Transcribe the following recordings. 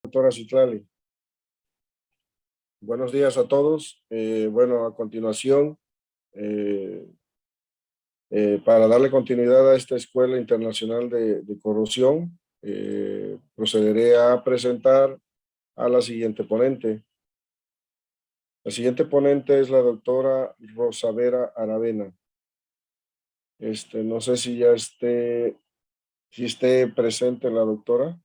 doctora Citlali. Buenos días a todos. Bueno, a continuación, eh, para darle continuidad a esta Escuela Internacional de Corrosión, procederé a presentar a la siguiente ponente. La siguiente ponente es la doctora Rosavera Aravena. No sé si ya esté presente la doctora.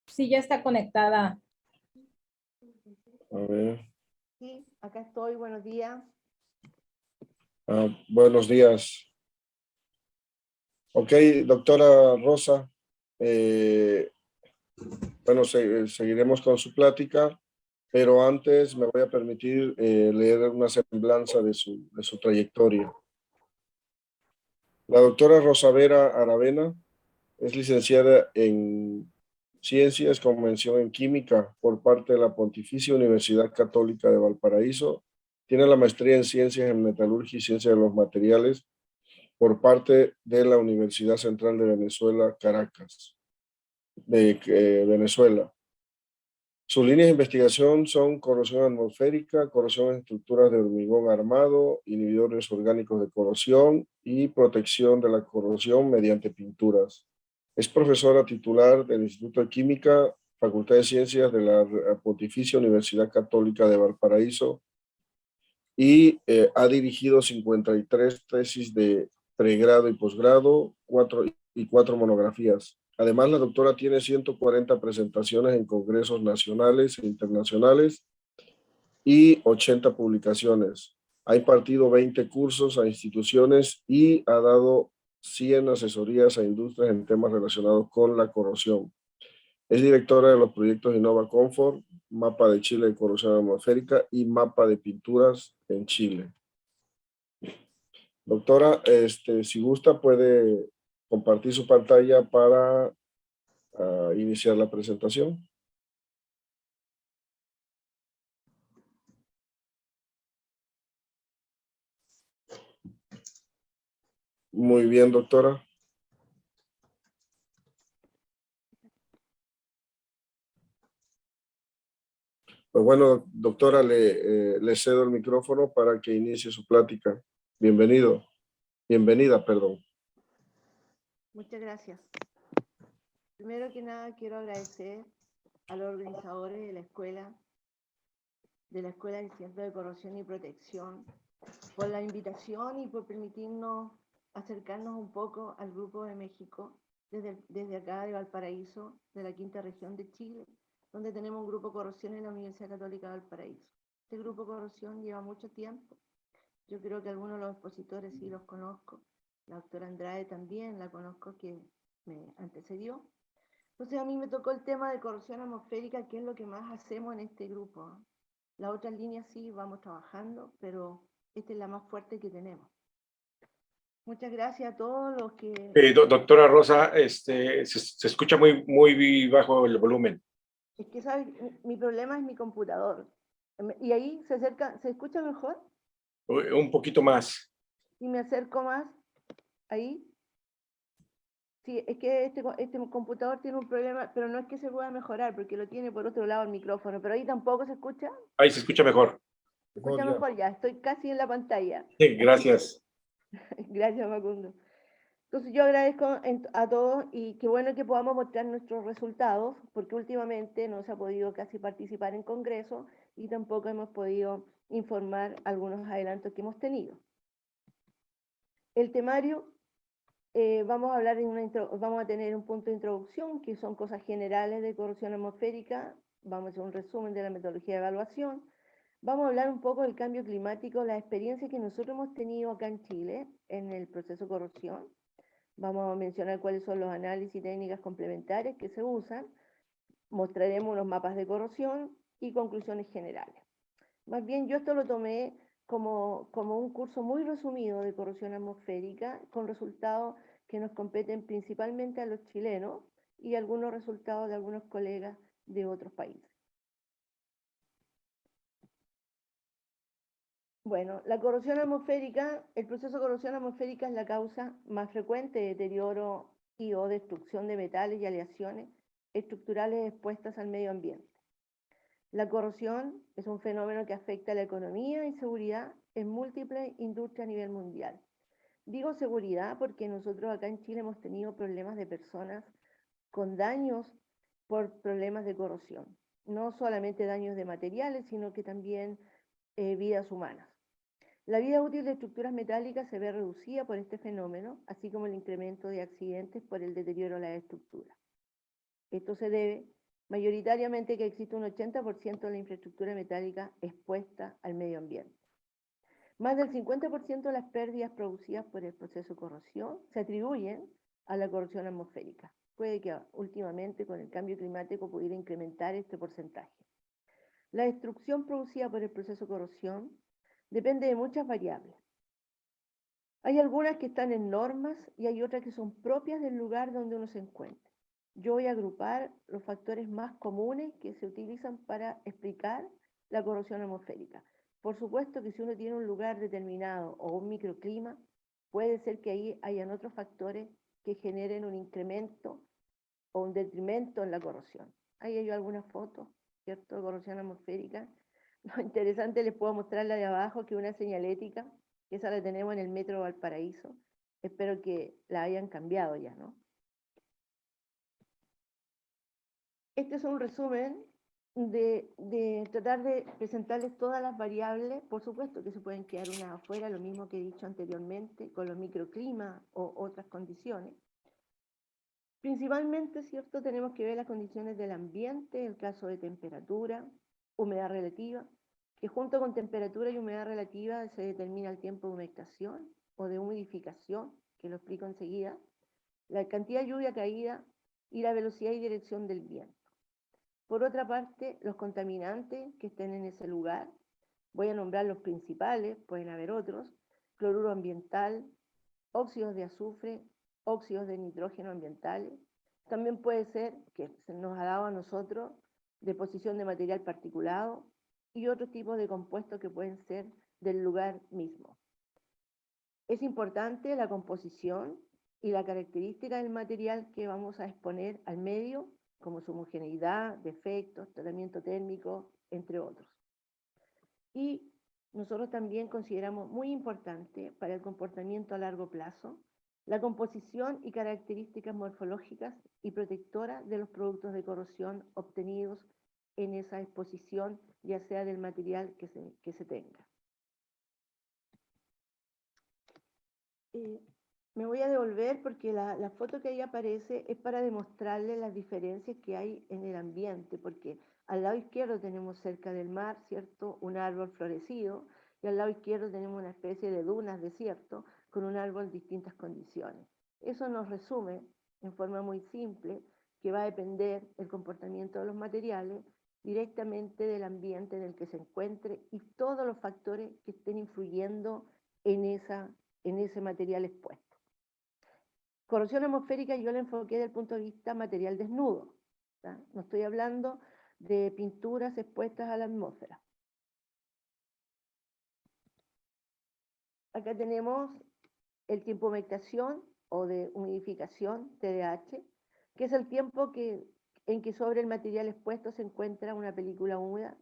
Sí, ya está conectada. A ver. Sí, acá estoy, buenos días. Buenos días. Ok, doctora Rosa. Bueno, seguiremos con su plática, pero antes me voy a permitir leer una semblanza de su trayectoria. La doctora Rosavera Aravena es licenciada en Ciencias con mención en Química por parte de la Pontificia Universidad Católica de Valparaíso. Tiene la maestría en Ciencias en Metalurgia y Ciencia de los Materiales por parte de la Universidad Central de Venezuela, Caracas, de Venezuela. Sus líneas de investigación son corrosión atmosférica, corrosión en estructuras de hormigón armado, inhibidores orgánicos de corrosión y protección de la corrosión mediante pinturas. Es profesora titular del Instituto de Química, Facultad de Ciencias de la Pontificia Universidad Católica de Valparaíso y ha dirigido 53 tesis de pregrado y posgrado, 4 monografías. Además, la doctora tiene 140 presentaciones en congresos nacionales e internacionales y 80 publicaciones. Ha impartido 20 cursos a instituciones y ha dado 100 asesorías a industrias en temas relacionados con la corrosión. Es directora de los proyectos Innova Comfort, Mapa de Chile de Corrosión Atmosférica y Mapa de Pinturas en Chile. Doctora, si gusta puede compartir su pantalla para iniciar la presentación. Muy bien, doctora. Pues bueno, doctora, le cedo el micrófono para que inicie su plática. Bienvenida, perdón. Muchas gracias. Primero que nada, quiero agradecer a los organizadores de la Escuela del Centro de Corrosión y Protección, por la invitación y por permitirnos acercarnos un poco al Grupo de México, desde acá de Valparaíso, de la quinta región de Chile, donde tenemos un grupo corrosión en la Universidad Católica de Valparaíso. Este grupo corrosión lleva mucho tiempo. Yo creo que algunos de los expositores sí los conozco. La doctora Andrade también la conozco, que me antecedió. Entonces a mí me tocó el tema de corrosión atmosférica, que es lo que más hacemos en este grupo. Las otras líneas sí vamos trabajando, pero esta es la más fuerte que tenemos. Muchas gracias a todos los que... Doctora Rosa, se escucha muy bajo el volumen. Es que, ¿sabes? Mi problema es mi computador. ¿Y ahí se escucha mejor? Un poquito más. Si me acerco más, ahí. Sí, es que este computador tiene un problema, pero no es que se pueda mejorar, porque lo tiene por otro lado el micrófono, pero ahí tampoco se escucha. Ahí se escucha mejor. ¿Se escucha mejor? Ya, estoy casi en la pantalla. Sí, gracias. Gracias, Facundo. Entonces yo agradezco a todos y qué bueno que podamos mostrar nuestros resultados, porque últimamente no se ha podido casi participar en congresos y tampoco hemos podido informar algunos adelantos que hemos tenido. El temario, vamos a tener un punto de introducción, que son cosas generales de corrosión atmosférica, vamos a hacer un resumen de la metodología de evaluación, vamos a hablar un poco del cambio climático, la experiencia que nosotros hemos tenido acá en Chile en el proceso de corrosión. Vamos a mencionar cuáles son los análisis y técnicas complementarias que se usan. Mostraremos unos mapas de corrosión y conclusiones generales. Más bien, yo esto lo tomé como un curso muy resumido de corrosión atmosférica, con resultados que nos competen principalmente a los chilenos y algunos resultados de algunos colegas de otros países. Bueno, la corrosión atmosférica, el proceso de corrosión atmosférica es la causa más frecuente de deterioro y o destrucción de metales y aleaciones estructurales expuestas al medio ambiente. La corrosión es un fenómeno que afecta a la economía y seguridad en múltiples industrias a nivel mundial. Digo seguridad porque nosotros acá en Chile hemos tenido problemas de personas con daños por problemas de corrosión. No solamente daños de materiales, sino que también vidas humanas. La vida útil de estructuras metálicas se ve reducida por este fenómeno, así como el incremento de accidentes por el deterioro de la estructura. Esto se debe mayoritariamente a que existe un 80% de la infraestructura metálica expuesta al medio ambiente. Más del 50% de las pérdidas producidas por el proceso de corrosión se atribuyen a la corrosión atmosférica. Puede que últimamente con el cambio climático pudiera incrementar este porcentaje. La destrucción producida por el proceso de corrosión depende de muchas variables. Hay algunas que están en normas y hay otras que son propias del lugar donde uno se encuentra. Yo voy a agrupar los factores más comunes que se utilizan para explicar la corrosión atmosférica. Por supuesto que si uno tiene un lugar determinado o un microclima, puede ser que ahí hayan otros factores que generen un incremento o un detrimento en la corrosión. Ahí hay algunas fotos, ¿cierto?, de corrosión atmosférica. Lo interesante, les puedo mostrar la de abajo, que es una señalética, que esa la tenemos en el Metro Valparaíso. Espero que la hayan cambiado ya, ¿no? Este es un resumen de tratar de presentarles todas las variables. Por supuesto que se pueden quedar unas afuera, lo mismo que he dicho anteriormente, con los microclimas o otras condiciones. Principalmente, ¿cierto?, tenemos que ver las condiciones del ambiente, el caso de temperatura, humedad relativa, que junto con temperatura y humedad relativa se determina el tiempo de humectación o de humidificación, que lo explico enseguida, la cantidad de lluvia caída y la velocidad y dirección del viento. Por otra parte, los contaminantes que estén en ese lugar, voy a nombrar los principales, pueden haber otros: cloruro ambiental, óxidos de azufre, óxidos de nitrógeno ambientales. También puede ser, que se nos ha dado a nosotros, deposición de material particulado y otros tipos de compuestos que pueden ser del lugar mismo. Es importante la composición y la característica del material que vamos a exponer al medio, como su homogeneidad, defectos, tratamiento térmico, entre otros. Y nosotros también consideramos muy importante para el comportamiento a largo plazo la composición y características morfológicas y protectoras de los productos de corrosión obtenidos en esa exposición, ya sea del material que se tenga. Me voy a devolver porque la foto que ahí aparece es para demostrarles las diferencias que hay en el ambiente, porque al lado izquierdo tenemos, cerca del mar, ¿cierto?, un árbol florecido, y al lado izquierdo tenemos una especie de dunas, desierto, con un árbol en distintas condiciones. Eso nos resume en forma muy simple que va a depender el comportamiento de los materiales directamente del ambiente en el que se encuentre y todos los factores que estén influyendo en ese material expuesto. Corrosión atmosférica yo la enfoqué desde el punto de vista material desnudo, ¿tá? No estoy hablando de pinturas expuestas a la atmósfera. Acá tenemos el tiempo de humectación o de humidificación, TDH, que es el tiempo en que sobre el material expuesto se encuentra una película húmeda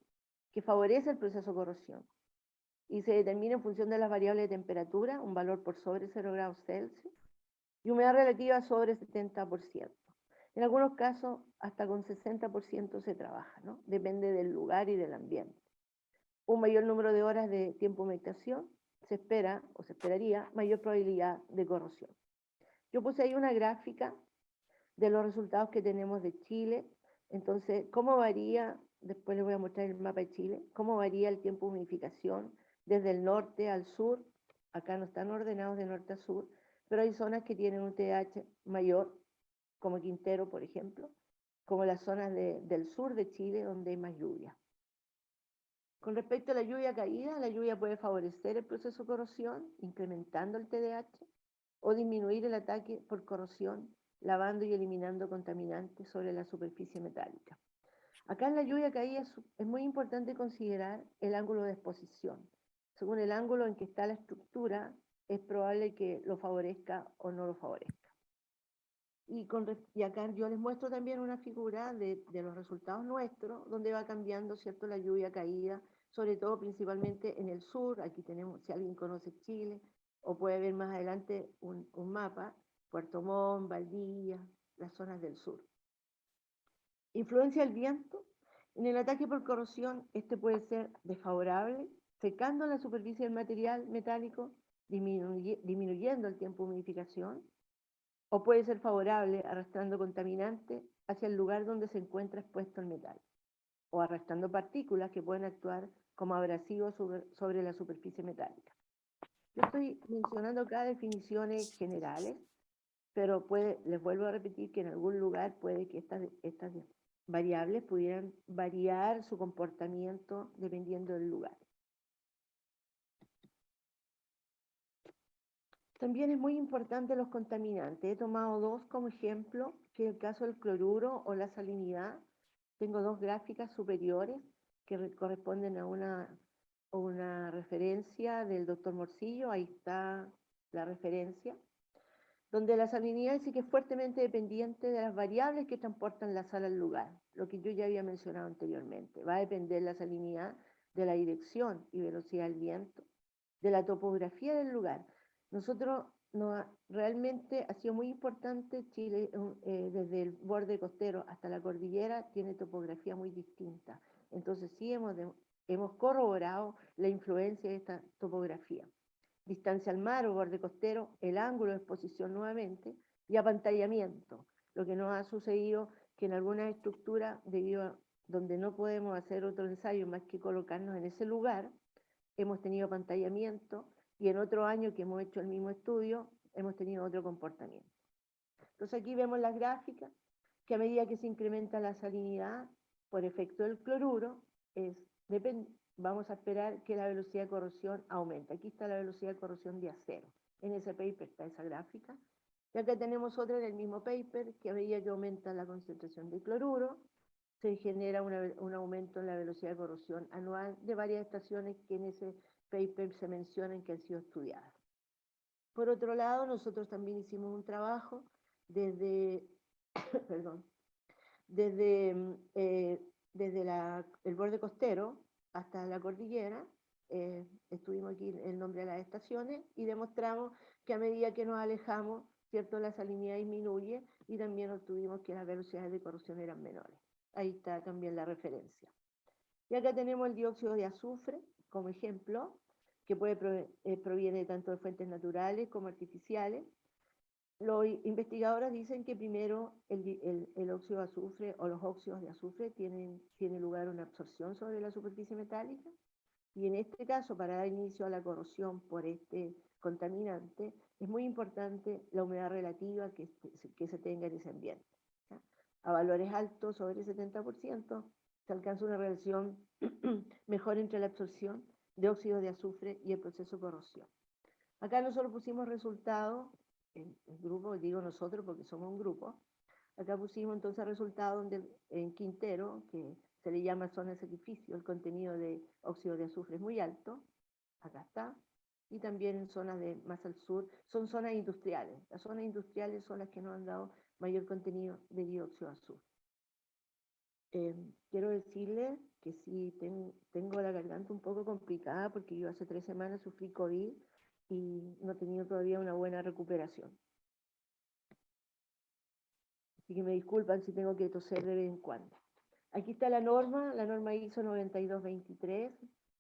que favorece el proceso de corrosión y se determina en función de las variables de temperatura, un valor por sobre 0 grados Celsius, y humedad relativa sobre 70%. En algunos casos, hasta con 60% se trabaja, ¿no? Depende del lugar y del ambiente. Un mayor número de horas de tiempo de humectación se espera, o se esperaría, mayor probabilidad de corrosión. Yo puse ahí una gráfica de los resultados que tenemos de Chile. Entonces, ¿cómo varía? Después les voy a mostrar el mapa de Chile. ¿Cómo varía el tiempo de humidificación desde el norte al sur? Acá no están ordenados de norte a sur, pero hay zonas que tienen un TH mayor, como Quintero, por ejemplo, como las zonas del sur de Chile, donde hay más lluvia. Con respecto a la lluvia caída, la lluvia puede favorecer el proceso de corrosión, incrementando el TDH, o disminuir el ataque por corrosión, lavando y eliminando contaminantes sobre la superficie metálica. Acá en la lluvia caída es muy importante considerar el ángulo de exposición. Según el ángulo en que está la estructura, es probable que lo favorezca o no lo favorezca. Y acá yo les muestro también una figura de los resultados nuestros, donde va cambiando, ¿cierto?, la lluvia caída, sobre todo principalmente en el sur. Aquí tenemos, si alguien conoce Chile, o puede ver más adelante un mapa, Puerto Montt, Valdivia, las zonas del sur. Influencia del viento. En el ataque por corrosión, este puede ser desfavorable, secando la superficie del material metálico, disminuyendo el tiempo de humidificación, o puede ser favorable, arrastrando contaminantes hacia el lugar donde se encuentra expuesto el metal, o arrastrando partículas que pueden actuar como abrasivos sobre la superficie metálica. Yo estoy mencionando acá definiciones generales, pero les vuelvo a repetir que en algún lugar puede que estas variables pudieran variar su comportamiento dependiendo del lugar. También es muy importante los contaminantes. He tomado dos como ejemplo, que es el caso del cloruro o la salinidad. Tengo dos gráficas superiores que corresponden a una referencia del doctor Morcillo. Ahí está la referencia, donde la salinidad sí que es fuertemente dependiente de las variables que transportan la sal al lugar, lo que yo ya había mencionado anteriormente. Va a depender la salinidad de la dirección y velocidad del viento, de la topografía del lugar. Nosotros realmente ha sido muy importante. Chile, desde el borde costero hasta la cordillera, tiene topografía muy distinta. Entonces sí hemos corroborado la influencia de esta topografía. Distancia al mar o borde costero, el ángulo de exposición nuevamente, y apantallamiento. Lo que nos ha sucedido que en algunas estructuras, donde no podemos hacer otro ensayo más que colocarnos en ese lugar, hemos tenido apantallamiento, y en otro año que hemos hecho el mismo estudio, hemos tenido otro comportamiento. Entonces aquí vemos las gráficas, que a medida que se incrementa la salinidad por efecto del cloruro, vamos a esperar que la velocidad de corrosión aumente. Aquí está la velocidad de corrosión de acero. En ese paper está esa gráfica. Y acá tenemos otra en el mismo paper, que a medida que aumenta la concentración de cloruro, se genera un aumento en la velocidad de corrosión anual de varias estaciones que en ese paper se mencionan que han sido estudiadas. Por otro lado, nosotros también hicimos un trabajo desde el borde costero hasta la cordillera. Estuvimos aquí el nombre de las estaciones y demostramos que a medida que nos alejamos, ¿cierto?, la salinidad disminuye, y también obtuvimos que las velocidades de corrosión eran menores. Ahí está también la referencia. Y acá tenemos el dióxido de azufre como ejemplo, que proviene tanto de fuentes naturales como artificiales. Los investigadores dicen que primero el óxido de azufre o los óxidos de azufre tiene lugar una absorción sobre la superficie metálica, y en este caso, para dar inicio a la corrosión por este contaminante, es muy importante la humedad relativa que se tenga en ese ambiente. ¿Ya? A valores altos, sobre el 70%, se alcanza una relación mejor entre la absorción de óxido de azufre y el proceso de corrosión. Acá nosotros pusimos resultados, en el grupo, digo nosotros porque somos un grupo, acá pusimos entonces resultados en Quintero, que se le llama zona de sacrificio, el contenido de óxido de azufre es muy alto, acá está, y también en zonas más al sur, son zonas industriales. Las zonas industriales son las que nos han dado mayor contenido de dióxido de azufre. Quiero decirles que sí, tengo la garganta un poco complicada porque yo hace 3 semanas sufrí COVID y no he tenido todavía una buena recuperación. Así que me disculpan si tengo que toser de vez en cuando. Aquí está la norma ISO 9223,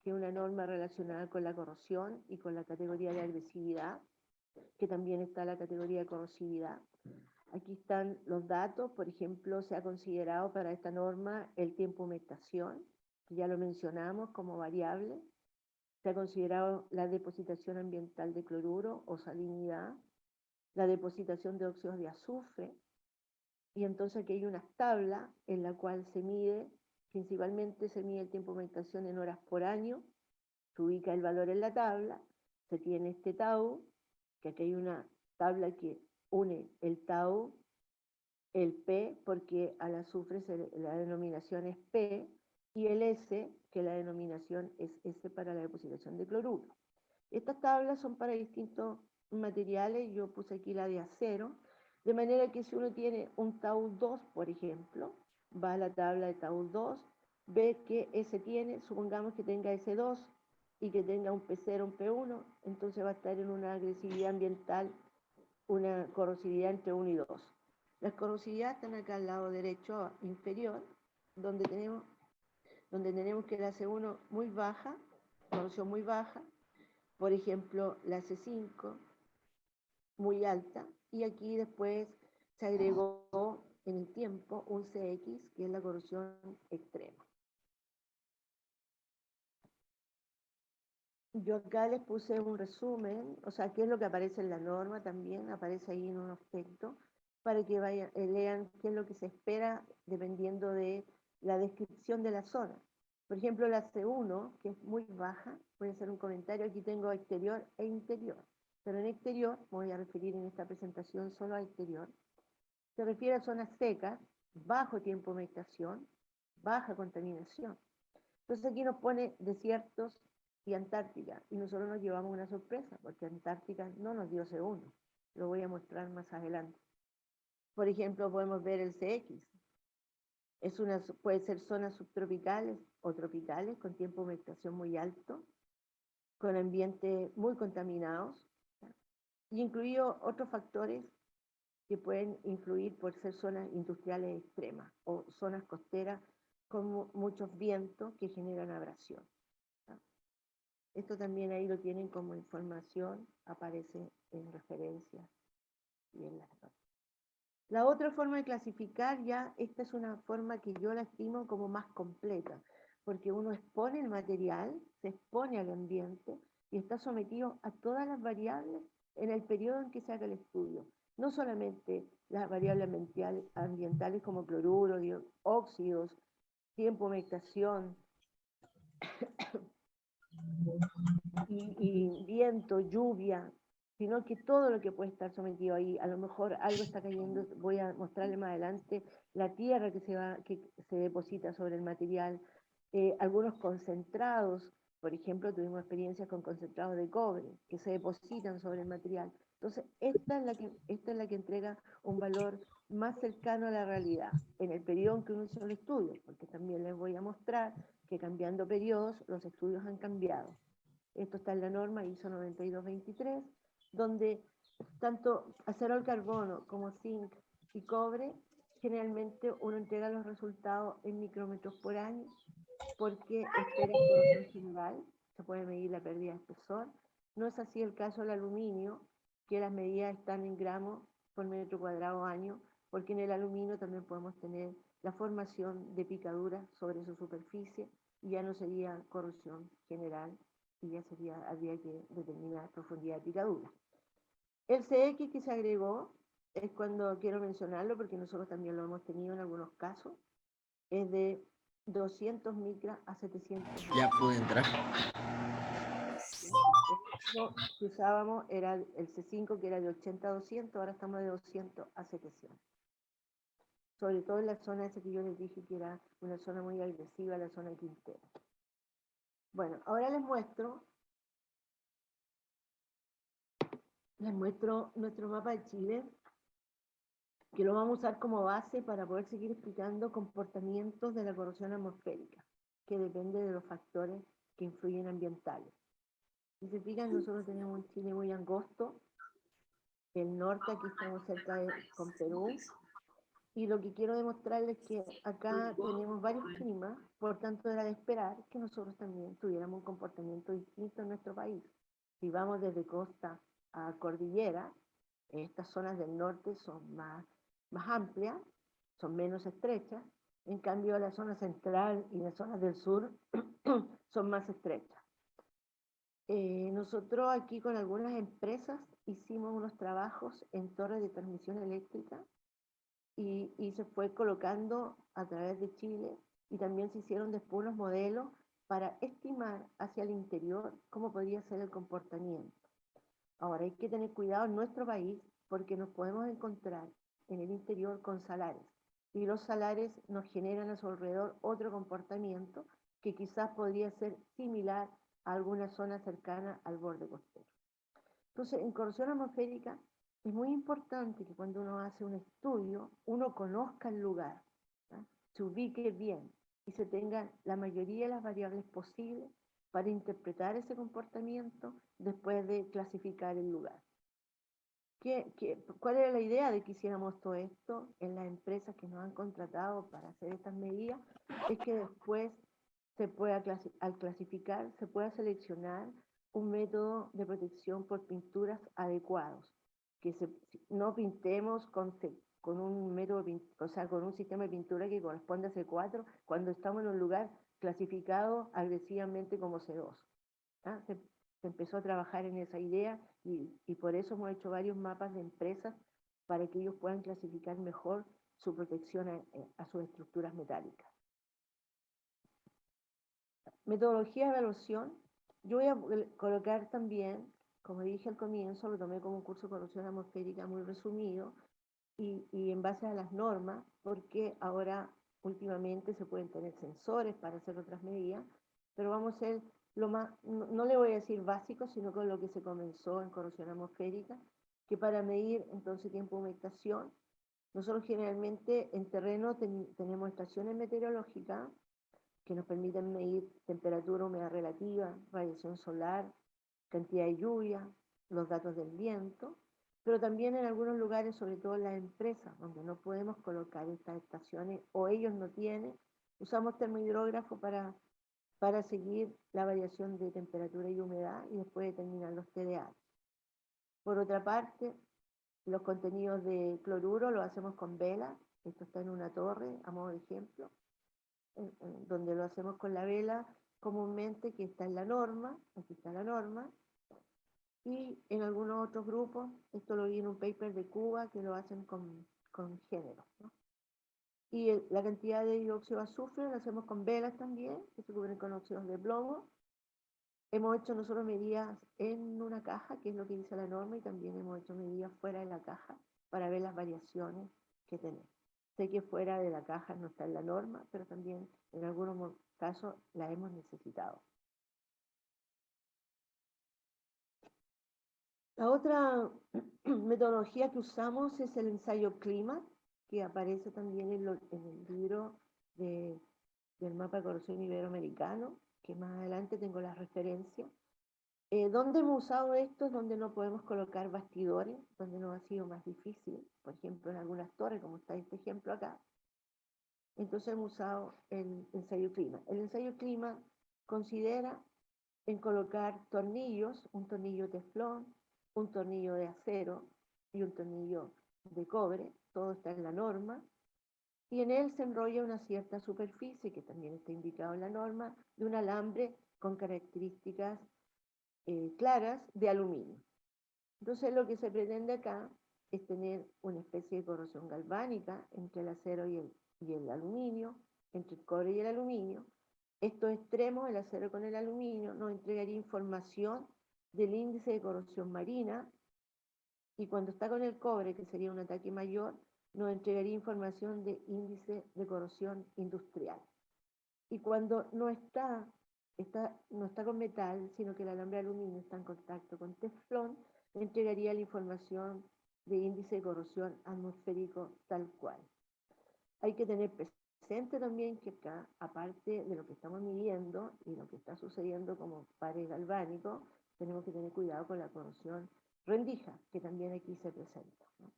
que es una norma relacionada con la corrosión y con la categoría de agresividad, que también está la categoría de corrosividad. Aquí están los datos. Por ejemplo, se ha considerado para esta norma el tiempo de humectación, que ya lo mencionamos como variable. Se ha considerado la depositación ambiental de cloruro o salinidad, la depositación de óxidos de azufre, y entonces aquí hay una tabla en la cual principalmente se mide el tiempo de humectación en horas por año, se ubica el valor en la tabla, se tiene este tau, que aquí hay una tabla que une el tau, el P, porque al azufre la denominación es P, y el S, que la denominación denominación es S para la depositación de cloruro. Estas tablas son para distintos materiales, yo puse aquí la de acero, de manera que si uno tiene un tau 2, por ejemplo, va a la tabla de tau 2, ve que S tiene, supongamos que tenga S2 y que tenga un P0, un P1, entonces va a estar en una agresividad ambiental, una corrosividad entre 1 y 2. Las corrosividades están acá al lado derecho inferior, donde tenemos que la C1 muy baja, corrosión muy baja, por ejemplo, la C5 muy alta, y aquí después se agregó en el tiempo un CX, que es la corrosión extrema. Yo acá les puse un resumen, o sea, qué es lo que aparece en la norma también, aparece ahí en un aspecto, para que vayan, lean qué es lo que se espera dependiendo de la descripción de la zona. Por ejemplo, la C1, que es muy baja, voy a hacer un comentario, aquí tengo exterior e interior, pero en exterior, me voy a referir en esta presentación solo a exterior, se refiere a zonas secas, bajo tiempo de humectación, baja contaminación. Entonces aquí nos pone desiertos y Antártica, y nosotros nos llevamos una sorpresa, porque Antártica no nos dio C1, lo voy a mostrar más adelante. Por ejemplo, podemos ver el CX, puede ser zonas subtropicales o tropicales, con tiempo de humectación muy alto, con ambientes muy contaminados, y incluido otros factores que pueden influir por ser zonas industriales extremas, o zonas costeras con muchos vientos que generan abrasión. Esto también ahí lo tienen como información, aparece en referencias y en las notas. La otra forma de clasificar, ya esta es una forma que yo la estimo como más completa, porque uno expone el material, se expone al ambiente y está sometido a todas las variables en el periodo en que se haga el estudio. No solamente las variables ambientales como cloruro, óxidos, tiempo de humectación, y viento, lluvia, sino que todo lo que puede estar sometido ahí, a lo mejor algo está cayendo, voy a mostrarle más adelante, la tierra que se deposita sobre el material, algunos concentrados, por ejemplo, tuvimos experiencias con concentrados de cobre que se depositan sobre el material. Entonces, esta es la que entrega un valor más cercano a la realidad, en el periodo en que uno hizo el estudio, porque también les voy a mostrar que cambiando periodos, los estudios han cambiado. Esto está en la norma ISO 9223, donde tanto acero al carbono como zinc y cobre, generalmente uno entrega los resultados en micrómetros por año, porque espera corrosión general, se puede medir la pérdida de espesor. No es así el caso del aluminio, que las medidas están en gramos por metro cuadrado año, porque en el aluminio también podemos tener la formación de picaduras sobre su superficie, y ya no sería corrosión general, y ya habría que determinar profundidad de picadura. El CX que se agregó, es cuando quiero mencionarlo, porque nosotros también lo hemos tenido en algunos casos, es de 200 micras a 700 micras. Ya pude entrar. Lo que usábamos era el C5, que era de 80 a 200, ahora estamos de 200 a 700. Sobre todo en la zona esa que yo les dije que era una zona muy agresiva, la zona Quintero. Bueno, ahora les muestro nuestro mapa de Chile, que lo vamos a usar como base para poder seguir explicando comportamientos de la corrosión atmosférica, que depende de los factores que influyen ambientales. Si se fijan, nosotros tenemos un Chile muy angosto, el norte, aquí estamos cerca con Perú, y lo que quiero demostrarles es que acá tenemos varios climas, por tanto era de esperar que nosotros también tuviéramos un comportamiento distinto en nuestro país. Si vamos desde costa a cordillera, estas zonas del norte son más amplias, son menos estrechas, en cambio la zona central y las zonas del sur son más estrechas. Nosotros aquí con algunas empresas hicimos unos trabajos en torres de transmisión eléctrica y se fue colocando a través de Chile, y también se hicieron después unos modelos para estimar hacia el interior cómo podría ser el comportamiento. Ahora hay que tener cuidado en nuestro país, porque nos podemos encontrar en el interior con salares, y los salares nos generan a su alrededor otro comportamiento que quizás podría ser similar a alguna zona cercana al borde costero. Entonces, en corrosión atmosférica es muy importante que cuando uno hace un estudio, uno conozca el lugar, ¿no? Se ubique bien y se tengan la mayoría de las variables posibles para interpretar ese comportamiento después de clasificar el lugar. ¿Cuál era la idea de que hiciéramos todo esto en las empresas que nos han contratado para hacer estas medidas? Es que después se pueda, al clasificar, se pueda seleccionar un método de protección por pinturas adecuados, que no pintemos con un método, o sea, con un sistema de pintura que corresponde a C4 cuando estamos en un lugar clasificado agresivamente como C2. ¿Ah? Se empezó a trabajar en esa idea y por eso hemos hecho varios mapas de empresas para que ellos puedan clasificar mejor su protección a sus estructuras metálicas. Metodología de evaluación. Yo voy a colocar también, como dije al comienzo, lo tomé como un curso de corrosión atmosférica muy resumido y en base a las normas, porque ahora últimamente se pueden tener sensores para hacer otras medidas, pero vamos a hacer lo más, no le voy a decir básico, sino con lo que se comenzó en corrosión atmosférica, que para medir entonces tiempo de humectación, nosotros generalmente en terreno tenemos estaciones meteorológicas que nos permiten medir temperatura, humedad relativa, radiación solar, cantidad de lluvia, los datos del viento, pero también en algunos lugares, sobre todo en las empresas, donde no podemos colocar estas estaciones o ellos no tienen, usamos termohidrógrafo para seguir la variación de temperatura y humedad y después determinar los TDA. Por otra parte, los contenidos de cloruro lo hacemos con vela, esto está en una torre, a modo de ejemplo, donde lo hacemos con la vela comúnmente, que está en la norma, aquí está la norma, y en algunos otros grupos, esto lo vi en un paper de Cuba, que lo hacen con género, ¿no? Y la cantidad de dióxido de azufre lo hacemos con velas también, que se cubren con óxidos de plomo. Hemos hecho nosotros medidas en una caja, que es lo que dice la norma, y también hemos hecho medidas fuera de la caja para ver las variaciones que tenemos. Sé que fuera de la caja no está en la norma, pero también en algunos casos la hemos necesitado. La otra metodología que usamos es el ensayo clima, que aparece también en el libro del mapa de corrosión iberoamericano, que más adelante tengo las referencias. ¿Dónde hemos usado esto? Es donde no podemos colocar bastidores, donde nos ha sido más difícil, por ejemplo en algunas torres, como está este ejemplo acá. Entonces hemos usado el ensayo clima. El ensayo clima considera en colocar tornillos, un tornillo teflón, un tornillo de acero y un tornillo de cobre, todo está en la norma, y en él se enrolla una cierta superficie, que también está indicado en la norma, de un alambre con características claras de aluminio. Entonces lo que se pretende acá es tener una especie de corrosión galvánica entre el acero y el aluminio, entre el cobre y el aluminio. Estos extremos, el acero con el aluminio, nos entregaría información del índice de corrosión marina, y cuando está con el cobre, que sería un ataque mayor, nos entregaría información de índice de corrosión industrial. Y cuando no está con metal, sino que el alambre de aluminio está en contacto con teflón, le entregaría la información de índice de corrosión atmosférico tal cual. Hay que tener presente también que acá, aparte de lo que estamos midiendo y lo que está sucediendo como pares galvánicos, tenemos que tener cuidado con la corrosión rendija, que también aquí se presenta, ¿no?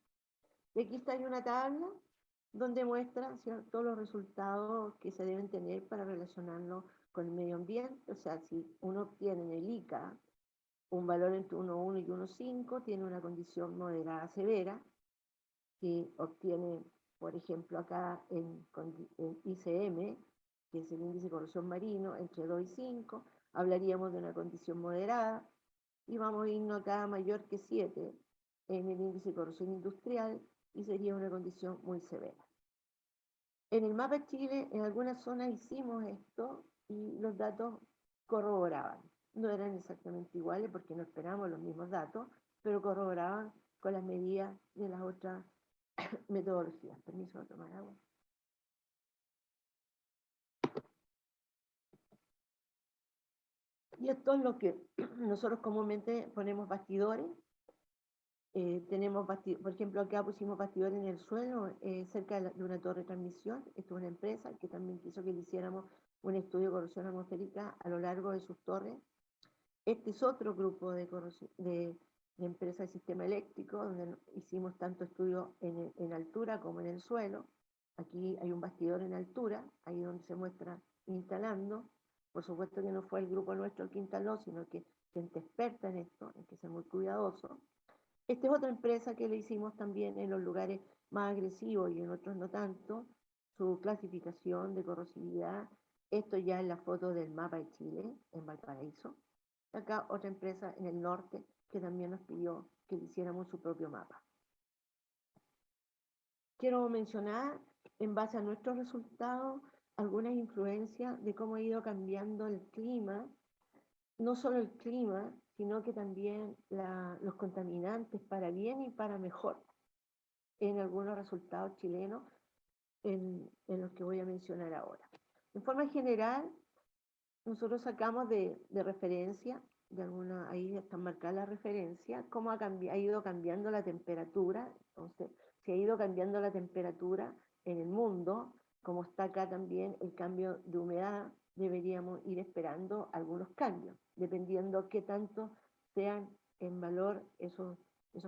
Y aquí está una tabla donde muestra, ¿cierto?, todos los resultados que se deben tener para relacionarlo con el medio ambiente. O sea, si uno obtiene en el ICA un valor entre 1,1 y 1,5, tiene una condición moderada severa. Si obtiene, por ejemplo, acá en ICM, que es el índice de corrosión marino, entre 2 y 5, hablaríamos de una condición moderada, y vamos a irnos acá a mayor que 7 en el índice de corrosión industrial, y sería una condición muy severa. En el mapa Chile, en algunas zonas hicimos esto y los datos corroboraban. No eran exactamente iguales porque no esperábamos los mismos datos, pero corroboraban con las medidas de las otras metodologías. Permiso de tomar agua. Y esto es lo que nosotros comúnmente ponemos bastidores. Tenemos, por ejemplo, acá pusimos bastidores en el suelo, cerca de una torre de transmisión. Esto es una empresa que también quiso que le hiciéramos un estudio de corrosión atmosférica a lo largo de sus torres. Este es otro grupo de empresas de sistema eléctrico, donde hicimos tanto estudio en altura como en el suelo. Aquí hay un bastidor en altura, ahí donde se muestra instalando. Por supuesto que no fue el grupo nuestro el que instaló, sino que gente experta en esto, hay que ser muy cuidadoso. Esta es otra empresa que le hicimos también en los lugares más agresivos y en otros no tanto, su clasificación de corrosividad. Esto ya es la foto del mapa de Chile, en Valparaíso. Acá otra empresa en el norte que también nos pidió que le hiciéramos su propio mapa. Quiero mencionar, en base a nuestros resultados, algunas influencias de cómo ha ido cambiando el clima, no solo el clima, sino que también los contaminantes para bien y para mejor, en algunos resultados chilenos, en los que voy a mencionar ahora. En forma general, nosotros sacamos de referencia, ahí está marcada la referencia, cómo ha ido cambiando la temperatura. Entonces, si ha ido cambiando la temperatura en el mundo, como está acá también el cambio de humedad, deberíamos ir esperando algunos cambios, dependiendo qué tanto sean en valor esos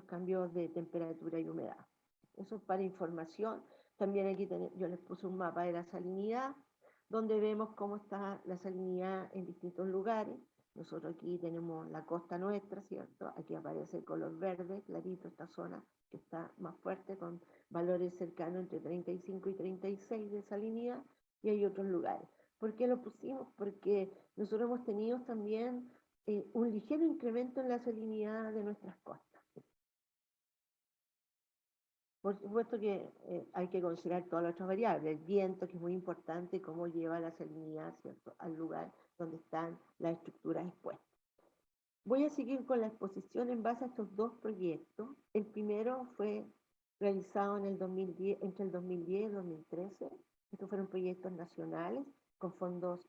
cambios de temperatura y humedad. Eso es para información. También aquí yo les puse un mapa de la salinidad, donde vemos cómo está la salinidad en distintos lugares. Nosotros aquí tenemos la costa nuestra, ¿cierto? Aquí aparece el color verde, clarito, esta zona que está más fuerte, con valores cercanos entre 35 y 36 de salinidad, y hay otros lugares. ¿Por qué lo pusimos? Porque nosotros hemos tenido también un ligero incremento en la salinidad de nuestras costas. Por supuesto que hay que considerar todas las otras variables, el viento, que es muy importante, cómo lleva la salinidad, ¿cierto?, al lugar donde están las estructuras expuestas. Voy a seguir con la exposición en base a estos dos proyectos. El primero fue realizado en el 2010, entre el 2010 y el 2013. Estos fueron proyectos nacionales con fondos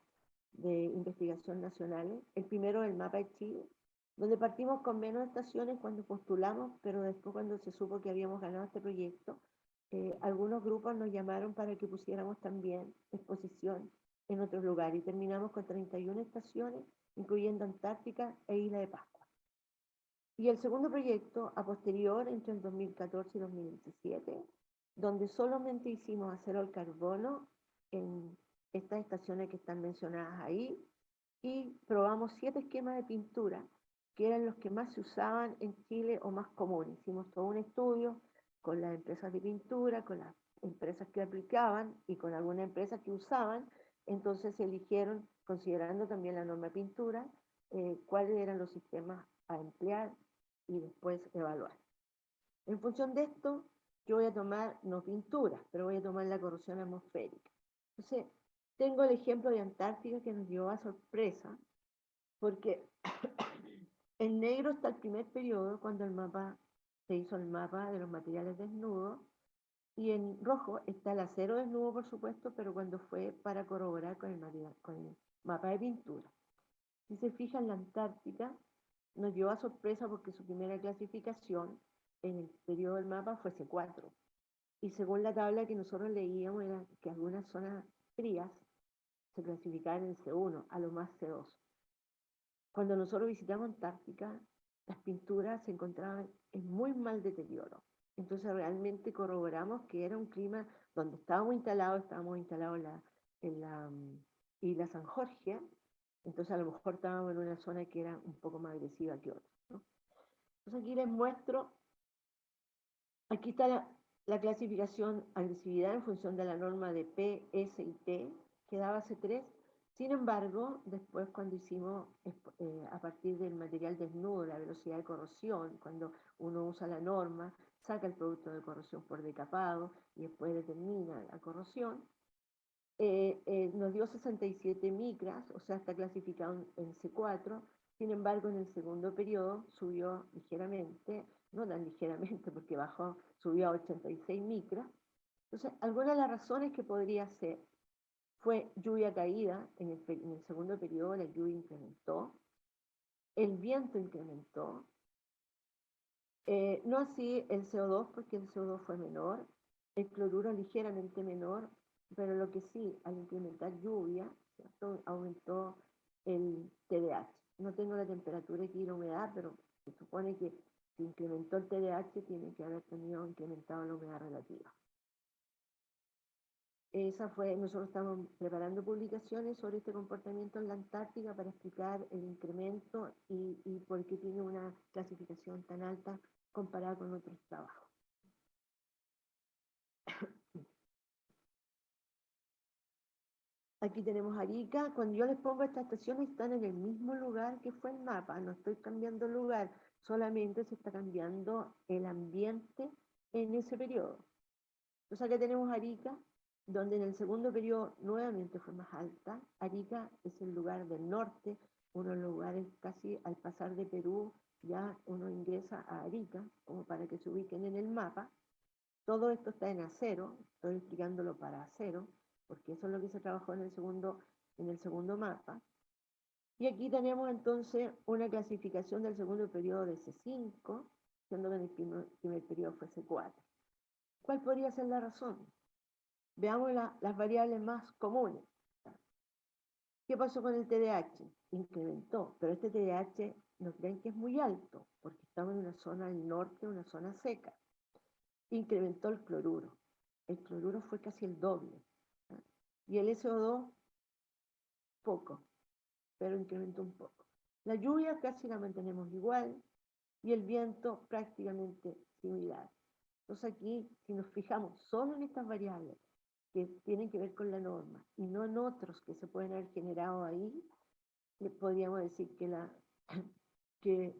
de investigación nacionales. El primero, el mapa de Chile, donde partimos con menos estaciones cuando postulamos, pero después, cuando se supo que habíamos ganado este proyecto, algunos grupos nos llamaron para que pusiéramos también exposición en otros lugares, y terminamos con 31 estaciones, incluyendo Antártica e Isla de Pascua. Y el segundo proyecto, a posterior, entre el 2014 y 2017, donde solamente hicimos acero al carbono en estas estaciones que están mencionadas ahí, y probamos 7 esquemas de pintura que eran los que más se usaban en Chile o más comunes. Hicimos todo un estudio con las empresas de pintura, con las empresas que aplicaban y con algunas empresas que usaban. Entonces se eligieron, considerando también la norma de pintura, cuáles eran los sistemas a emplear y después evaluar. En función de esto, yo voy a tomar, no pintura, pero voy a tomar la corrosión atmosférica. Entonces, tengo el ejemplo de Antártica, que nos llevó a sorpresa, porque en negro está el primer periodo, cuando se hizo el mapa de los materiales desnudos, y en rojo está el acero desnudo, por supuesto, pero cuando fue para corroborar con el mapa de pintura. Si se fijan, la Antártica nos llevó a sorpresa porque su primera clasificación en el periodo del mapa fue C4. Y según la tabla que nosotros leíamos, era que algunas zonas frías se clasificaban en C1, a lo más C2. Cuando nosotros visitamos Antártica, las pinturas se encontraban en muy mal deterioro. Entonces realmente corroboramos que era un clima donde estábamos instalados en la isla San Jorge. Entonces a lo mejor estábamos en una zona que era un poco más agresiva que otra, ¿no? Entonces aquí les muestro, aquí está la clasificación agresividad en función de la norma de P, S y T, que daba C3. Sin embargo, después, cuando hicimos a partir del material desnudo, la velocidad de corrosión, cuando uno usa la norma, saca el producto de corrosión por decapado y después determina la corrosión, nos dio 67 micras, o sea, está clasificado en C4. Sin embargo, en el segundo periodo subió ligeramente, no tan ligeramente porque bajó, subió a 86 micras. Entonces, algunas de las razones que podría ser fue lluvia caída en el segundo periodo, la lluvia incrementó. el viento incrementó, no así el CO2, porque el CO2 fue menor, el cloruro ligeramente menor, pero lo que sí, al incrementar lluvia, ¿cierto?, aumentó el TDH. No tengo la temperatura aquí y la humedad, pero se supone que si incrementó el TDH, tiene que haber tenido incrementado la humedad relativa. Nosotros estamos preparando publicaciones sobre este comportamiento en la Antártica para explicar el incremento y por qué tiene una clasificación tan alta comparada con otros trabajos. Aquí tenemos Arica. Cuando yo les pongo estas estaciones, están en el mismo lugar que fue el mapa. No estoy cambiando el lugar, solamente se está cambiando el ambiente en ese periodo. Entonces acá tenemos Arica, donde en el segundo periodo nuevamente fue más alta. Arica es el lugar del norte, uno de los lugares casi al pasar de Perú, ya uno ingresa a Arica, como para que se ubiquen en el mapa. Todo esto está en acero, estoy explicándolo para acero, porque eso es lo que se trabajó en el segundo mapa. Y aquí tenemos entonces una clasificación del segundo periodo de C5, siendo que en el primer periodo fue C4. ¿Cuál podría ser la razón? Veamos las variables más comunes. ¿Qué pasó con el TDH? Incrementó, pero este TDH no creen que es muy alto, porque estamos en una zona del norte, una zona seca. Incrementó el cloruro. El cloruro fue casi el doble. Y el SO2, poco, pero incrementó un poco. La lluvia casi la mantenemos igual y el viento prácticamente similar. Entonces aquí, si nos fijamos solo en estas variables que tienen que ver con la norma y no en otros que se pueden haber generado ahí, podríamos decir que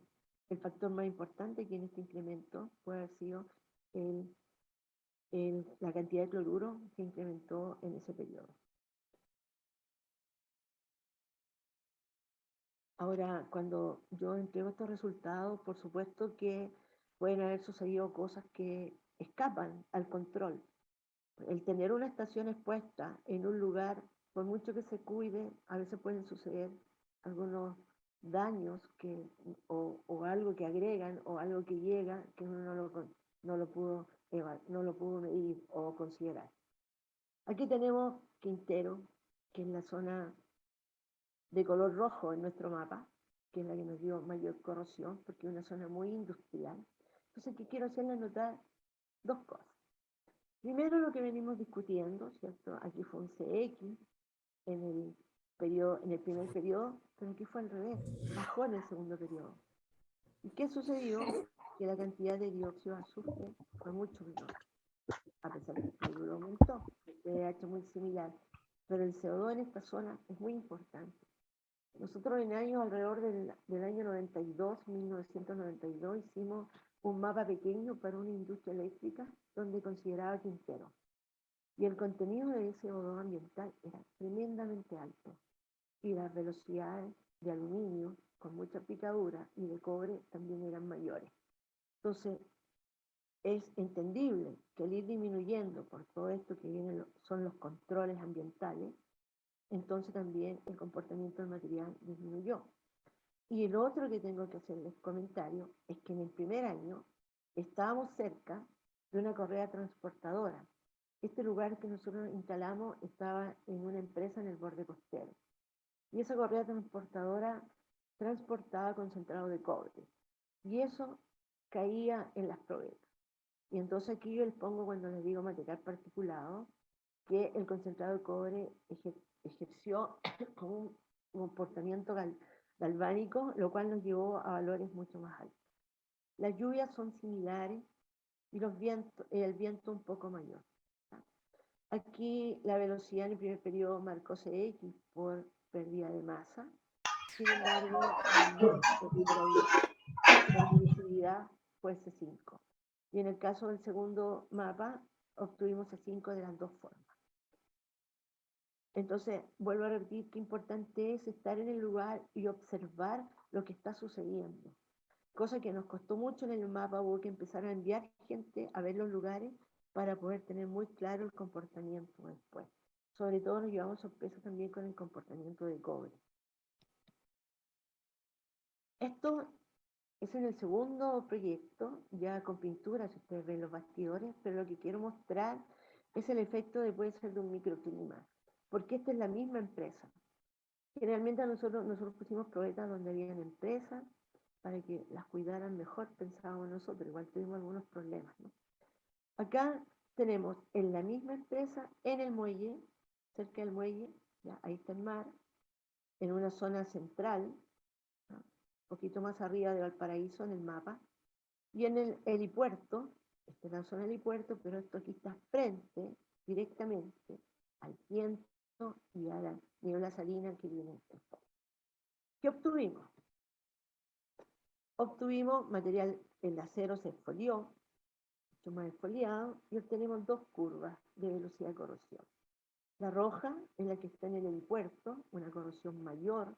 el factor más importante aquí en este incremento puede haber sido la cantidad de cloruro que incrementó en ese periodo. Ahora, cuando yo entrego estos resultados, por supuesto que pueden haber sucedido cosas que escapan al control. El tener una estación expuesta en un lugar, por mucho que se cuide, a veces pueden suceder algunos daños o algo que agregan o algo que llega que uno no lo pudo medir o considerar. Aquí tenemos Quintero, que es la zona de color rojo en nuestro mapa, que es la que nos dio mayor corrosión, porque es una zona muy industrial. Entonces, aquí quiero hacerles notar dos cosas. Primero, lo que venimos discutiendo, ¿cierto? Aquí fue un CX en el primer periodo, pero aquí fue al revés, bajó en el segundo periodo. ¿Y qué sucedió? Que la cantidad de dióxido de azufre fue mucho menor, a pesar que el cloruro aumentó, el pH muy similar, pero el CO2 en esta zona es muy importante. Nosotros en años alrededor del año 92, 1992, hicimos un mapa pequeño para una industria eléctrica donde consideraba Quintero. Y el contenido de CO2 ambiental era tremendamente alto. Y las velocidades de aluminio con mucha picadura y de cobre también eran mayores. Entonces, es entendible que al ir disminuyendo por todo esto que son los controles ambientales, entonces también el comportamiento del material disminuyó. Y el otro que tengo que hacerles comentario es que en el primer año estábamos cerca de una correa transportadora. Este lugar que nosotros instalamos estaba en una empresa en el borde costero. Y esa correa transportadora transportaba concentrado de cobre. Y eso caía en las probetas. Y entonces aquí yo les pongo, cuando les digo material particulado, que el concentrado de cobre ejerció como un comportamiento galvánico, lo cual nos llevó a valores mucho más altos. Las lluvias son similares y el viento un poco mayor. Aquí la velocidad en el primer periodo marcó CX por pérdida de masa. Sin embargo, la visibilidad fue C5. Y en el caso del segundo mapa, obtuvimos C5 de las dos formas. Entonces, vuelvo a repetir que importante es estar en el lugar y observar lo que está sucediendo. Cosa que nos costó mucho en el mapa, hubo que empezar a enviar gente a ver los lugares para poder tener muy claro el comportamiento después. Sobre todo nos llevamos sorpresas también con el comportamiento de cobre. Esto es en el segundo proyecto, ya con pintura, si ustedes ven los bastidores, pero lo que quiero mostrar es el efecto de puede ser de un microclima, porque esta es la misma empresa. Generalmente nosotros pusimos probetas donde habían empresas para que las cuidaran mejor, pensábamos nosotros, igual tuvimos algunos problemas, ¿no? Acá tenemos en la misma empresa, en el muelle, cerca del muelle, ya, ahí está el mar, en una zona central, ¿no? Un poquito más arriba de Valparaíso en el mapa, y en el helipuerto, esta es la zona del helipuerto, pero esto aquí está frente directamente al viento y a la niebla salina que viene. ¿Qué obtuvimos? Obtuvimos material, el acero se exfolió, mucho más exfoliado, y obtenemos dos curvas de velocidad de corrosión. La roja es la que está en el helipuerto, una corrosión mayor.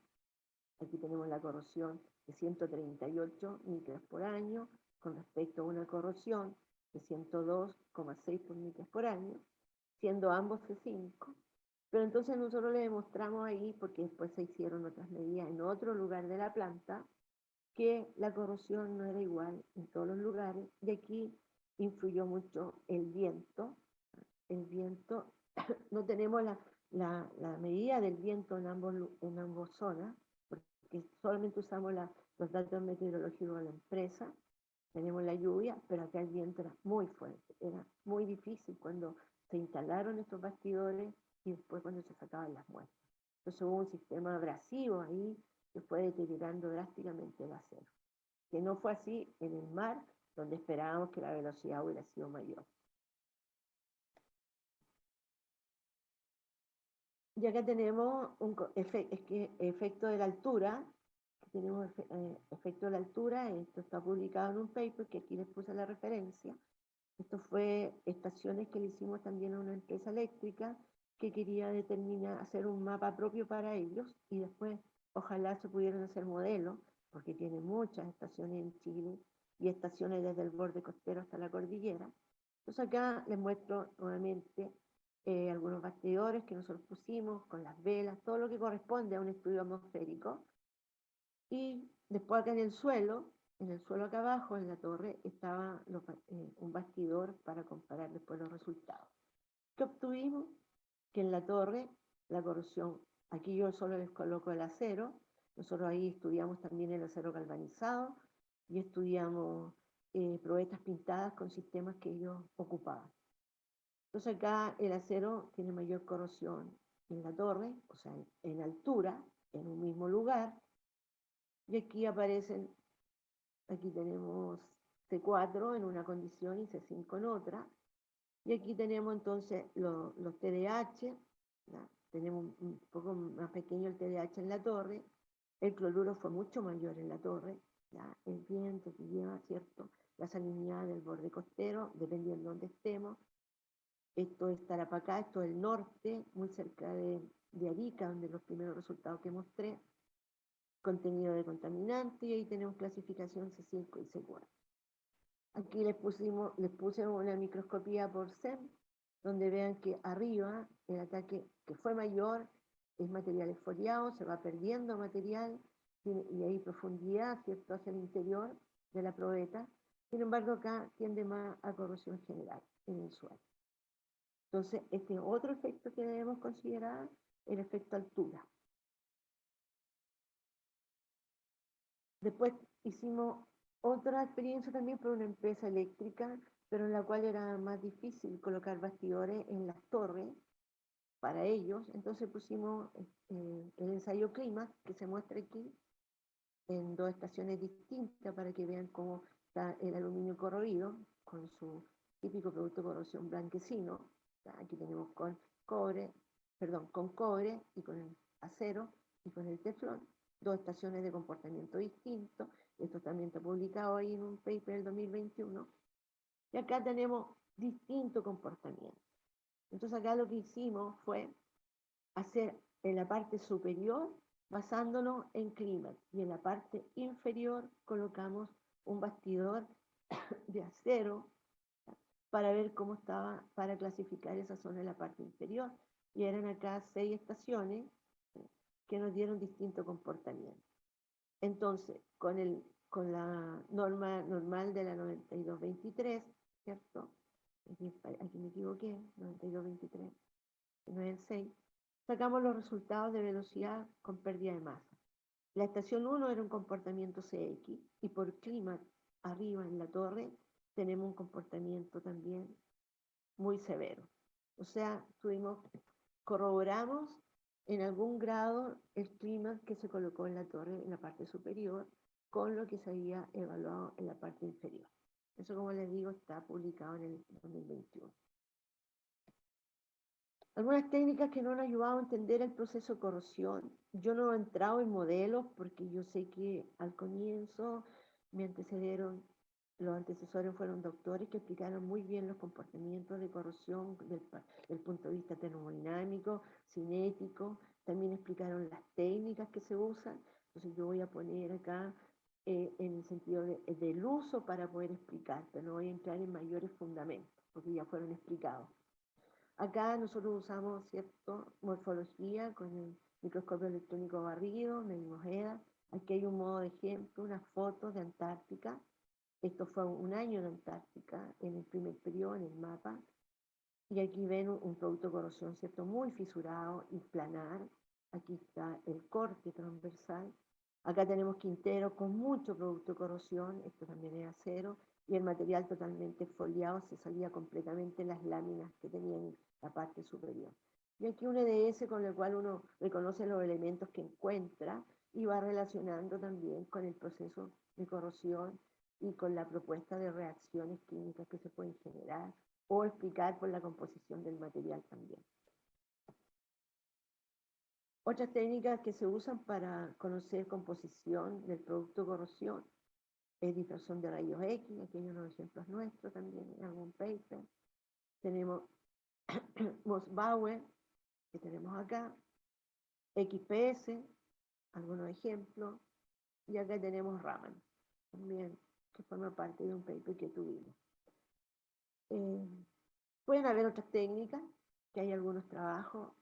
Aquí tenemos la corrosión de 138 micras por año con respecto a una corrosión de 102,6 por micras por año, siendo ambos C5. Pero entonces nosotros le demostramos ahí, porque después se hicieron otras medidas en otro lugar de la planta, que la corrosión no era igual en todos los lugares, y aquí influyó mucho el viento. El viento, no tenemos la medida del viento en ambas zonas, porque solamente usamos los datos meteorológicos de la empresa, tenemos la lluvia, pero acá el viento era muy fuerte, era muy difícil cuando se instalaron estos bastidores y después cuando se sacaban las muestras. Entonces hubo un sistema abrasivo ahí que fue deteriorando drásticamente el acero, que no fue así en el mar, donde esperábamos que la velocidad hubiera sido mayor. Y acá tenemos un efecto de la altura, tenemos efecto de la altura, esto está publicado en un paper que aquí les puse la referencia. Esto fue estaciones que le hicimos también a una empresa eléctrica que quería hacer un mapa propio para ellos y después ojalá se pudieran hacer modelos, porque tiene muchas estaciones en Chile y estaciones desde el borde costero hasta la cordillera. Entonces acá les muestro nuevamente algunos bastidores que nosotros pusimos con las velas, todo lo que corresponde a un estudio atmosférico. Y después acá en el suelo acá abajo, en la torre, estaba un bastidor para comparar después los resultados. ¿Qué obtuvimos? Que en la torre, la corrosión, aquí yo solo les coloco el acero, nosotros ahí estudiamos también el acero galvanizado y estudiamos probetas pintadas con sistemas que ellos ocupaban. Entonces acá el acero tiene mayor corrosión en la torre, o sea, en altura, en un mismo lugar, y aquí aparecen, aquí tenemos C4 en una condición y C5 en otra, y aquí tenemos entonces los TDH, ¿ya? Tenemos un poco más pequeño el TDH en la torre, el cloruro fue mucho mayor en la torre, ¿ya? El viento que lleva, ¿cierto?, la salinidad del borde costero, dependiendo de donde estemos. Esto es Tarapacá, esto es el norte, muy cerca de Arica, donde los primeros resultados que mostré, contenido de contaminante, y ahí tenemos clasificación C5 y C4. Aquí les puse una microscopía por SEM, donde vean que arriba el ataque que fue mayor es material exfoliado, se va perdiendo material, y hay profundidad, ¿cierto?, hacia el interior de la probeta. Sin embargo, acá tiende más a corrosión general en el suelo. Entonces, este es otro efecto que debemos considerar, el efecto altura. Después hicimos otra experiencia también por una empresa eléctrica, pero en la cual era más difícil colocar bastidores en las torres para ellos. Entonces pusimos el ensayo clima, que se muestra aquí, en dos estaciones distintas para que vean cómo está el aluminio corroído, con su típico producto de corrosión blanquecino. Aquí tenemos con cobre y con el acero y con el teflón, dos estaciones de comportamiento distinto. Esto también está publicado ahí en un paper del 2021. Y acá tenemos distinto comportamiento. Entonces acá lo que hicimos fue hacer en la parte superior basándonos en clima, y en la parte inferior colocamos un bastidor de acero para ver cómo estaba, para clasificar esa zona en la parte inferior, y eran acá 6 estaciones que nos dieron distinto comportamiento. Entonces, con la norma normal de la 9223, ¿cierto? Aquí me equivoqué, 9223, que no es el 6, sacamos los resultados de velocidad con pérdida de masa. La estación 1 era un comportamiento CX y por clima arriba en la torre tenemos un comportamiento también muy severo. O sea, corroboramos en algún grado el clima que se colocó en la torre en la parte superior con lo que se había evaluado en la parte inferior. Eso, como les digo, está publicado en el 2021. Algunas técnicas que no han ayudado a entender el proceso de corrosión. Yo no he entrado en modelos porque yo sé que al comienzo los antecesores fueron doctores que explicaron muy bien los comportamientos de corrosión del punto de vista termodinámico, cinético, también explicaron las técnicas que se usan. Entonces yo voy a poner acá en el sentido del uso para poder explicar, pero no voy a entrar en mayores fundamentos porque ya fueron explicados. Acá nosotros usamos, ¿cierto?, morfología con el microscopio electrónico barrido, medimos EDA. Aquí hay un modo de ejemplo, unas fotos de Antártica. Esto fue un año en Antártica, en el primer periodo, en el mapa. Y aquí ven un producto de corrosión, ¿cierto?, muy fisurado y planar. Aquí está el corte transversal. Acá tenemos quintero con mucho producto de corrosión, esto también es acero, y el material totalmente foliado, se salía completamente las láminas que tenían la parte superior. Y aquí un EDS con el cual uno reconoce los elementos que encuentra y va relacionando también con el proceso de corrosión y con la propuesta de reacciones químicas que se pueden generar o explicar por la composición del material también. Otras técnicas que se usan para conocer composición del producto de corrosión es dispersión de rayos X, aquí hay unos ejemplos nuestros también en algún paper. Tenemos Moss-Bauer, que tenemos acá, XPS, algunos ejemplos, y acá tenemos Raman, también, que forma parte de un paper que tuvimos. Pueden haber otras técnicas, que hay algunos trabajos.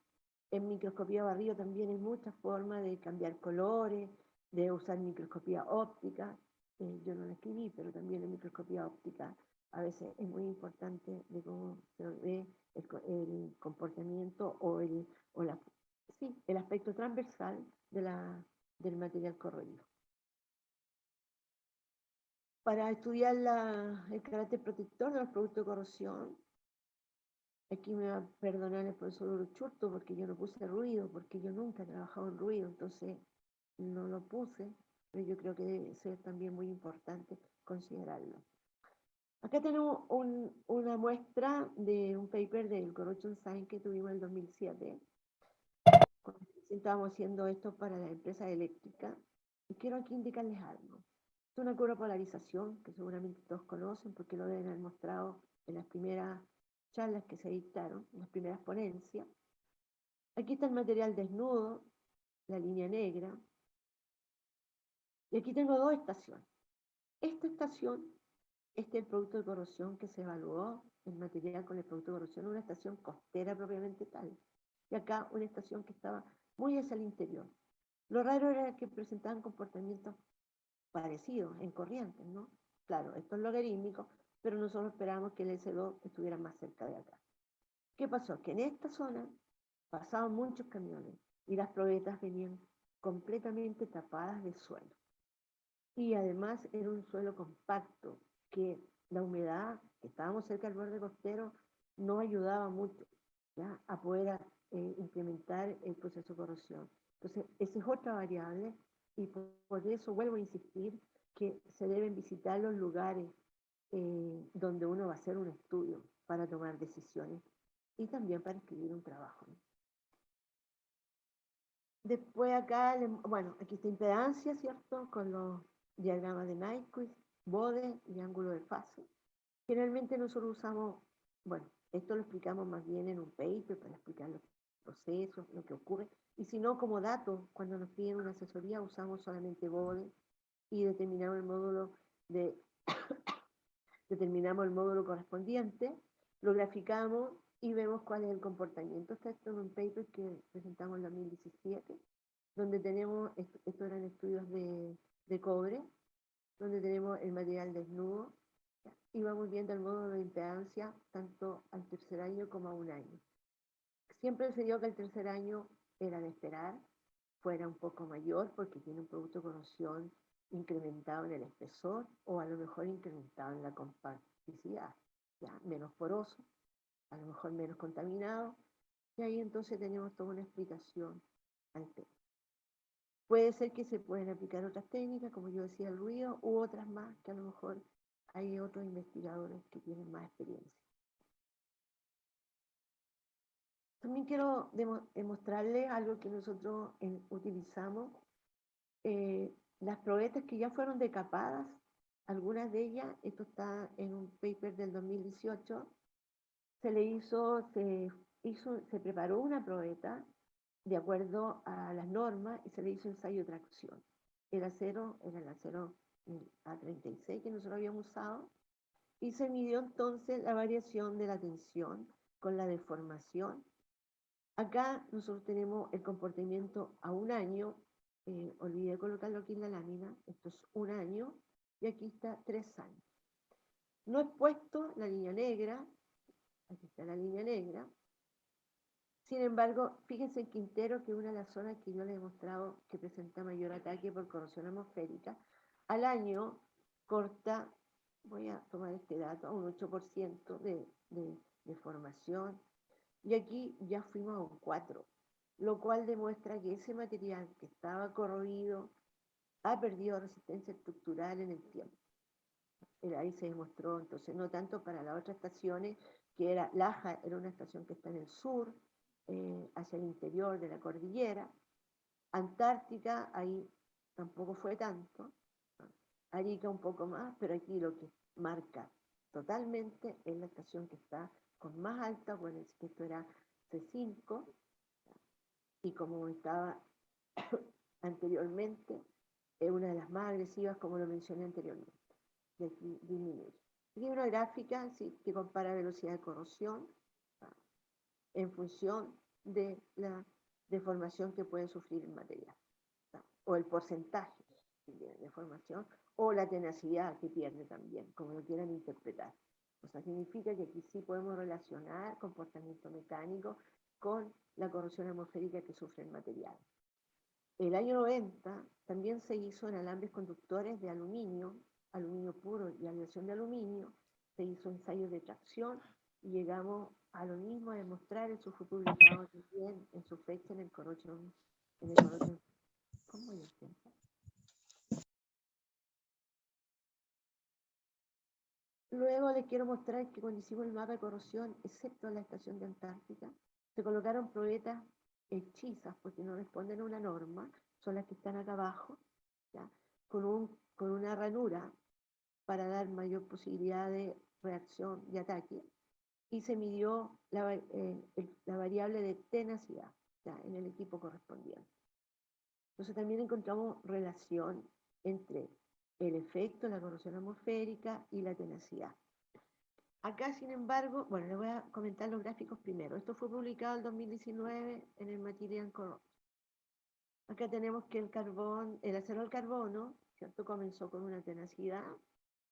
En microscopía barrido también hay muchas formas de cambiar colores, de usar microscopía óptica. Yo no la escribí, pero también en microscopía óptica a veces es muy importante de cómo se ve el comportamiento o el aspecto transversal del material corroído. Para estudiar el carácter protector de los productos de corrosión, aquí me va a perdonar el profesor Uruchurto porque yo no puse ruido, porque yo nunca he trabajado en ruido, entonces no lo puse, pero yo creo que debe ser también muy importante considerarlo. Acá tenemos una muestra de un paper del Corrosion Science que tuvimos en el 2007. Estábamos haciendo esto para la empresa eléctrica y quiero aquí indicarles algo. Es una polarización que seguramente todos conocen porque lo deben haber mostrado en las primeras charlas que se dictaron, en las primeras ponencias. Aquí está el material desnudo, la línea negra, y aquí tengo dos estaciones. Esta estación, este es el producto de corrosión que se evaluó, el material con el producto de corrosión, una estación costera propiamente tal, y acá una estación que estaba muy hacia el interior. Lo raro era que presentaban comportamientos parecidos en corrientes, ¿no? Claro, esto es logarítmico, pero nosotros esperábamos que el S2 estuviera más cerca de acá. ¿Qué pasó? Que en esta zona pasaban muchos camiones y las probetas venían completamente tapadas de suelo. Y además era un suelo compacto, que la humedad, que estábamos cerca del borde costero, no ayudaba mucho, ¿ya?, a poder implementar el proceso de corrosión. Entonces, esa es otra variable y por eso vuelvo a insistir que se deben visitar los lugares donde uno va a hacer un estudio para tomar decisiones y también para escribir un trabajo, ¿no? Después acá, bueno, aquí está impedancia, ¿cierto? Con los diagramas de Nyquist, Bode y ángulo de fase. Generalmente nosotros usamos, bueno, esto lo explicamos más bien en un paper para explicar los procesos, lo que ocurre, y si no, como datos, cuando nos piden una asesoría usamos solamente Bode y determinamos el módulo correspondiente, lo graficamos y vemos cuál es el comportamiento. Está esto en un paper que presentamos en 2017 donde tenemos, estos eran estudios de cobre, donde tenemos el material desnudo, y vamos viendo el modo de impedancia tanto al tercer año como a un año. Siempre se dio que el tercer año era de esperar, fuera un poco mayor porque tiene un producto de corrosión incrementado en el espesor o a lo mejor incrementado en la compacticidad, ya menos poroso, a lo mejor menos contaminado, y ahí entonces tenemos toda una explicación al tema. Puede ser que se pueden aplicar otras técnicas, como yo decía, el ruido, u otras más que a lo mejor hay otros investigadores que tienen más experiencia. También quiero demostrarles algo que nosotros utilizamos. Las probetas que ya fueron decapadas, algunas de ellas, esto está en un paper del 2018, se preparó una probeta de acuerdo a las normas y se le hizo ensayo de tracción. El acero era el acero A36 que nosotros habíamos usado y se midió entonces la variación de la tensión con la deformación. Acá nosotros tenemos el comportamiento a un año, olvidé colocarlo aquí en la lámina, esto es un año, y aquí está 3 años. No he puesto la línea negra, aquí está la línea negra. Sin embargo, fíjense en Quintero, que es una de las zonas que yo les he mostrado que presenta mayor ataque por corrosión atmosférica, al año corta, voy a tomar este dato, a un 8% de formación, y aquí ya fuimos a un 4%, lo cual demuestra que ese material que estaba corroído ha perdido resistencia estructural en el tiempo. Ahí se demostró, entonces, no tanto para las otras estaciones, que era Laja, era una estación que está en el sur, hacia el interior de la cordillera. Antártica, ahí tampoco fue tanto. Arica un poco más, pero aquí lo que marca totalmente es la estación que está con más alta, bueno, esto era C5, y como estaba anteriormente, es una de las más agresivas, como lo mencioné anteriormente. De aquí disminuye. Aquí hay una gráfica, ¿sí?, que compara velocidad de corrosión en función de la deformación que puede sufrir el material, o el porcentaje de deformación, o la tenacidad que pierde también, como lo quieran interpretar. O sea, significa que aquí sí podemos relacionar comportamiento mecánico con la corrosión atmosférica que sufre el material. El año 90 también se hizo en alambres conductores de aluminio puro y aleación de aluminio, se hizo ensayos de tracción y llegamos a lo mismo, a demostrar, eso fue publicado también en su fecha en el corrosión, ¿cómo es el tiempo? Luego les quiero mostrar que cuando hicimos el mapa de corrosión, excepto en la estación de Antártica, se colocaron probetas hechizas porque no responden a una norma, son las que están acá abajo, ¿ya?, con una ranura para dar mayor posibilidad de reacción y ataque, y se midió la variable de tenacidad, ¿ya?, en el equipo correspondiente. Entonces también encontramos relación entre el efecto de la corrosión atmosférica y la tenacidad. Acá, sin embargo, bueno, les voy a comentar los gráficos primero. Esto fue publicado en 2019 en el Material Corrosion. Acá tenemos que el acero al carbono, ¿cierto?, comenzó con una tenacidad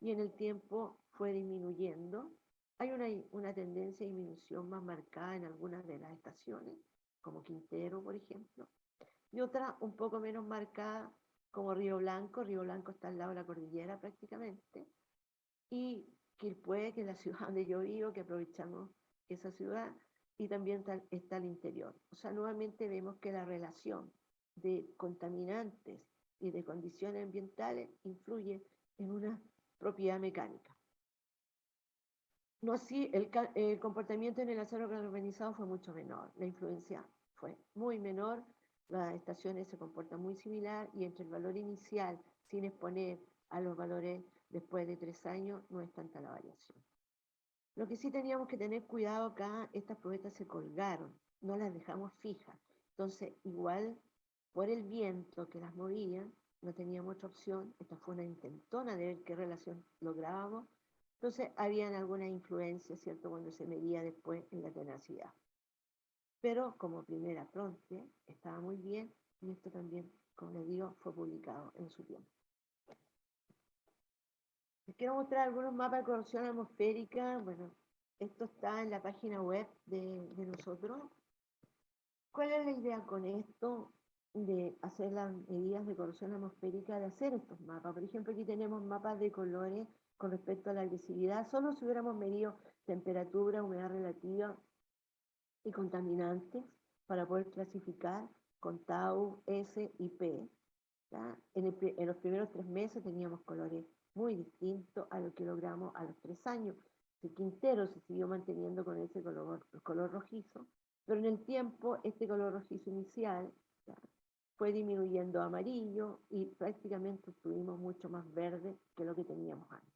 y en el tiempo fue disminuyendo. Hay una tendencia de disminución más marcada en algunas de las estaciones, como Quintero, por ejemplo, y otra un poco menos marcada, como Río Blanco. Río Blanco está al lado de la cordillera prácticamente, y Quilpué, que es la ciudad donde yo vivo, que aprovechamos esa ciudad, y también está el interior. O sea, nuevamente vemos que la relación de contaminantes y de condiciones ambientales influye en una propiedad mecánica. No así, el comportamiento en el acero galvanizado fue mucho menor, la influencia fue muy menor, las estaciones se comportan muy similar y entre el valor inicial, sin exponer a los valores después de 3 años, no es tanta la variación. Lo que sí teníamos que tener cuidado acá, estas probetas se colgaron, no las dejamos fijas, entonces igual por el viento que las movía, no teníamos otra opción, esta fue una intentona de ver qué relación lográbamos. Entonces, habían alguna influencia, ¿cierto?, cuando se medía después en la tenacidad. Pero como primera fronte, estaba muy bien y esto también, como les digo, fue publicado en su tiempo. Les quiero mostrar algunos mapas de corrosión atmosférica. Bueno, esto está en la página web de nosotros. ¿Cuál es la idea con esto de hacer las medidas de corrosión atmosférica, de hacer estos mapas? Por ejemplo, aquí tenemos mapas de colores con respecto a la agresividad. Solo si hubiéramos medido temperatura, humedad relativa y contaminantes para poder clasificar con Tau, S y P. ¿Ya? En los primeros 3 meses teníamos colores muy distintos a lo que logramos a los 3 años. El Quintero se siguió manteniendo con ese color rojizo, pero en el tiempo este color rojizo inicial, ¿ya?, fue disminuyendo a amarillo y prácticamente estuvimos mucho más verde que lo que teníamos antes.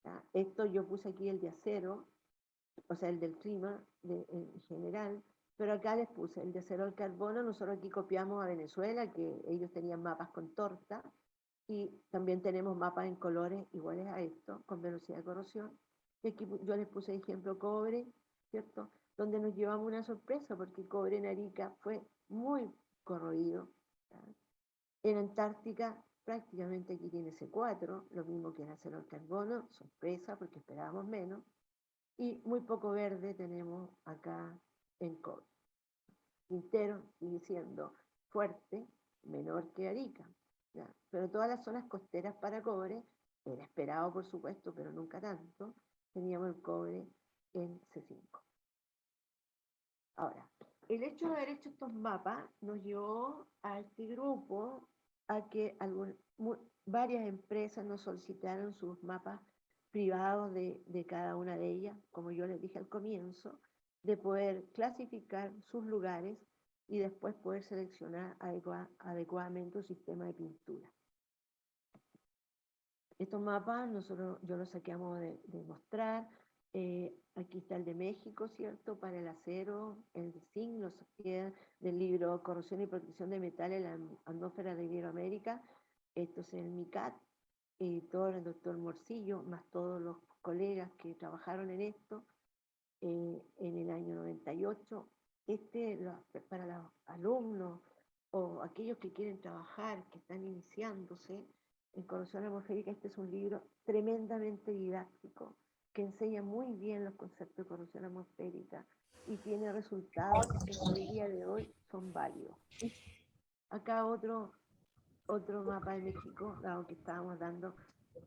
¿Ya? Esto yo puse aquí el de acero, o sea, el del clima en general, pero acá les puse el de acero al carbono. Nosotros aquí copiamos a Venezuela, que ellos tenían mapas con torta, y también tenemos mapas en colores iguales a esto, con velocidad de corrosión. Y aquí yo les puse ejemplo cobre, ¿cierto? Donde nos llevamos una sorpresa, porque el cobre en Arica fue muy corroído, ¿ya? En Antártica prácticamente aquí tiene C4, lo mismo que en acero al carbono, sorpresa porque esperábamos menos. Y muy poco verde tenemos acá en cobre. Quintero sigue siendo fuerte, menor que Arica, ¿ya? Pero todas las zonas costeras para cobre, era esperado por supuesto, pero nunca tanto, teníamos el cobre en C5. Ahora, el hecho de haber hecho estos mapas nos llevó a este grupo a que varias empresas nos solicitaron sus mapas privados de cada una de ellas, como yo les dije al comienzo, de poder clasificar sus lugares y después poder seleccionar adecuadamente un sistema de pintura. Estos mapas yo los saqueamos de mostrar. Aquí está el de México, ¿cierto? Para el acero, el de zinc, lo saqué del libro Corrosión y Protección de Metales en la atmósfera de Iberoamérica. Esto es el MICAT, todo el doctor Morcillo, más todos los colegas que trabajaron en esto en el año 98. Para los alumnos o aquellos que quieren trabajar, que están iniciándose en corrosión atmosférica, este es un libro tremendamente didáctico que enseña muy bien los conceptos de corrosión atmosférica y tiene resultados que hoy día de hoy son válidos. Acá otro mapa de México, dado que estábamos dando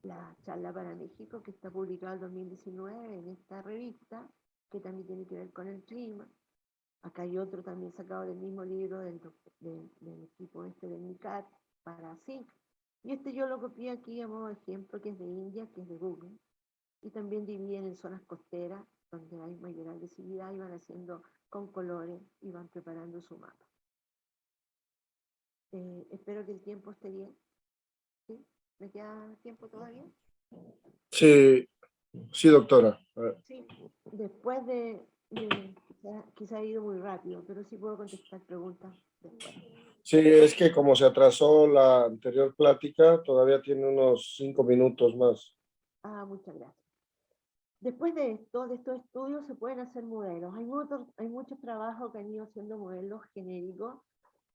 la charla para México, que está publicado en 2019 en esta revista, que también tiene que ver con el clima. Acá hay otro también sacado del mismo libro del equipo del MICAT para zinc. Y yo lo copié aquí a modo de ejemplo, que es de India, que es de Google. Y también dividen en zonas costeras, donde hay mayor agresividad, y van haciendo con colores y van preparando su mapa. Espero que el tiempo esté bien. ¿Sí? ¿Me queda tiempo todavía? Sí, sí, doctora. Sí. Después quizá ha ido muy rápido, pero sí puedo contestar preguntas después. Sí, es que como se atrasó la anterior plática, todavía tiene unos 5 minutos más. Muchas gracias. Después de estos estudios se pueden hacer modelos. Hay muchos trabajos que han ido haciendo modelos genéricos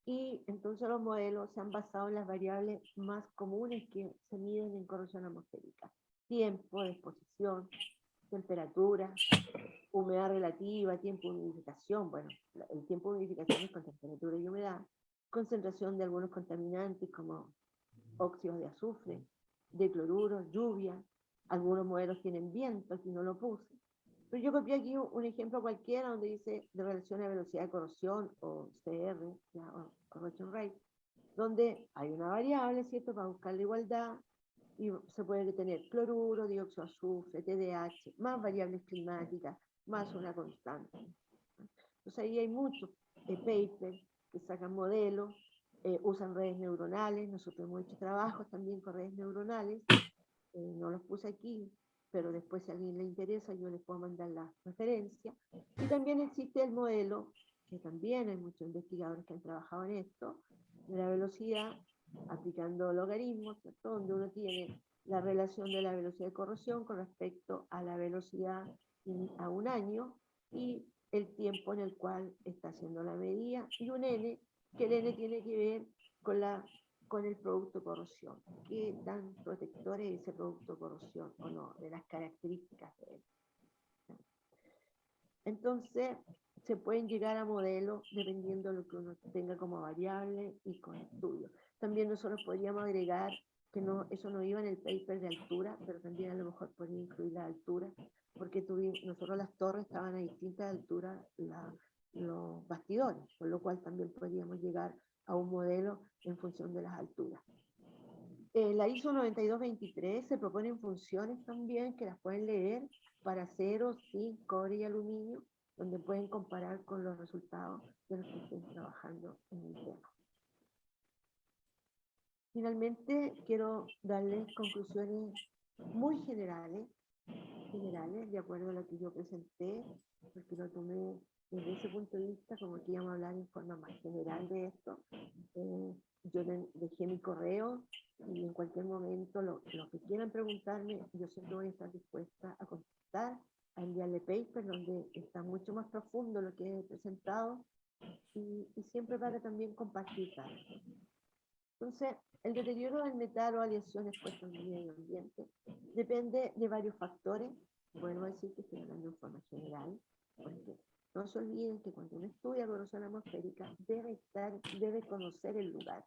y entonces los modelos se han basado en las variables más comunes que se miden en corrosión atmosférica. Tiempo de exposición, temperatura, humedad relativa, tiempo de humidificación. Bueno, el tiempo de humidificación es con temperatura y humedad. Concentración de algunos contaminantes como óxidos de azufre, de cloruro, lluvia. Algunos modelos tienen viento, aquí no lo puse. Pero yo copié aquí un ejemplo cualquiera donde dice de relación a velocidad de corrosión o CR, o corrosion rate, donde hay una variable, ¿cierto?, para buscar la igualdad y se puede tener cloruro, dióxido de azufre, TDH, más variables climáticas, más una constante. Entonces ahí hay muchos papers que sacan modelos, usan redes neuronales. Nosotros hemos hecho trabajos también con redes neuronales, no los puse aquí, pero después si a alguien le interesa yo les puedo mandar la referencia. Y también existe el modelo, que también hay muchos investigadores que han trabajado en esto, de la velocidad aplicando logaritmos, ¿cierto?, donde uno tiene la relación de la velocidad de corrosión con respecto a la velocidad a un año y el tiempo en el cual está haciendo la medida, y un n, que el N tiene que ver con el producto corrosión. ¿Qué tan protector es ese producto corrosión o no? De las características de él. Entonces, se pueden llegar a modelos dependiendo de lo que uno tenga como variable y con estudio. También nosotros podríamos agregar que no, eso no iba en el paper de altura, pero también a lo mejor podría incluir la altura, porque nosotros las torres estaban a distintas alturas los bastidores, con lo cual también podríamos llegar a un modelo en función de las alturas. La ISO 9223 se proponen funciones también que las pueden leer para acero, zinc, cobre y aluminio, donde pueden comparar con los resultados de los que estén trabajando en el tema. Finalmente, quiero darles conclusiones muy generales, de acuerdo a lo que yo presenté, porque lo tomé desde ese punto de vista, como que íbamos a hablar en forma más general de esto. Yo dejé mi correo y en cualquier momento lo que quieran preguntarme, yo siempre voy a estar dispuesta a contestar, a enviarle paper donde está mucho más profundo lo que he presentado y siempre para también compartir datos. Entonces, el deterioro del metal o aleaciones puestas en el medio ambiente depende de varios factores. Vuelvo a decir que estoy hablando en forma general, porque no se olviden que cuando uno estudia corrosión atmosférica debe conocer el lugar.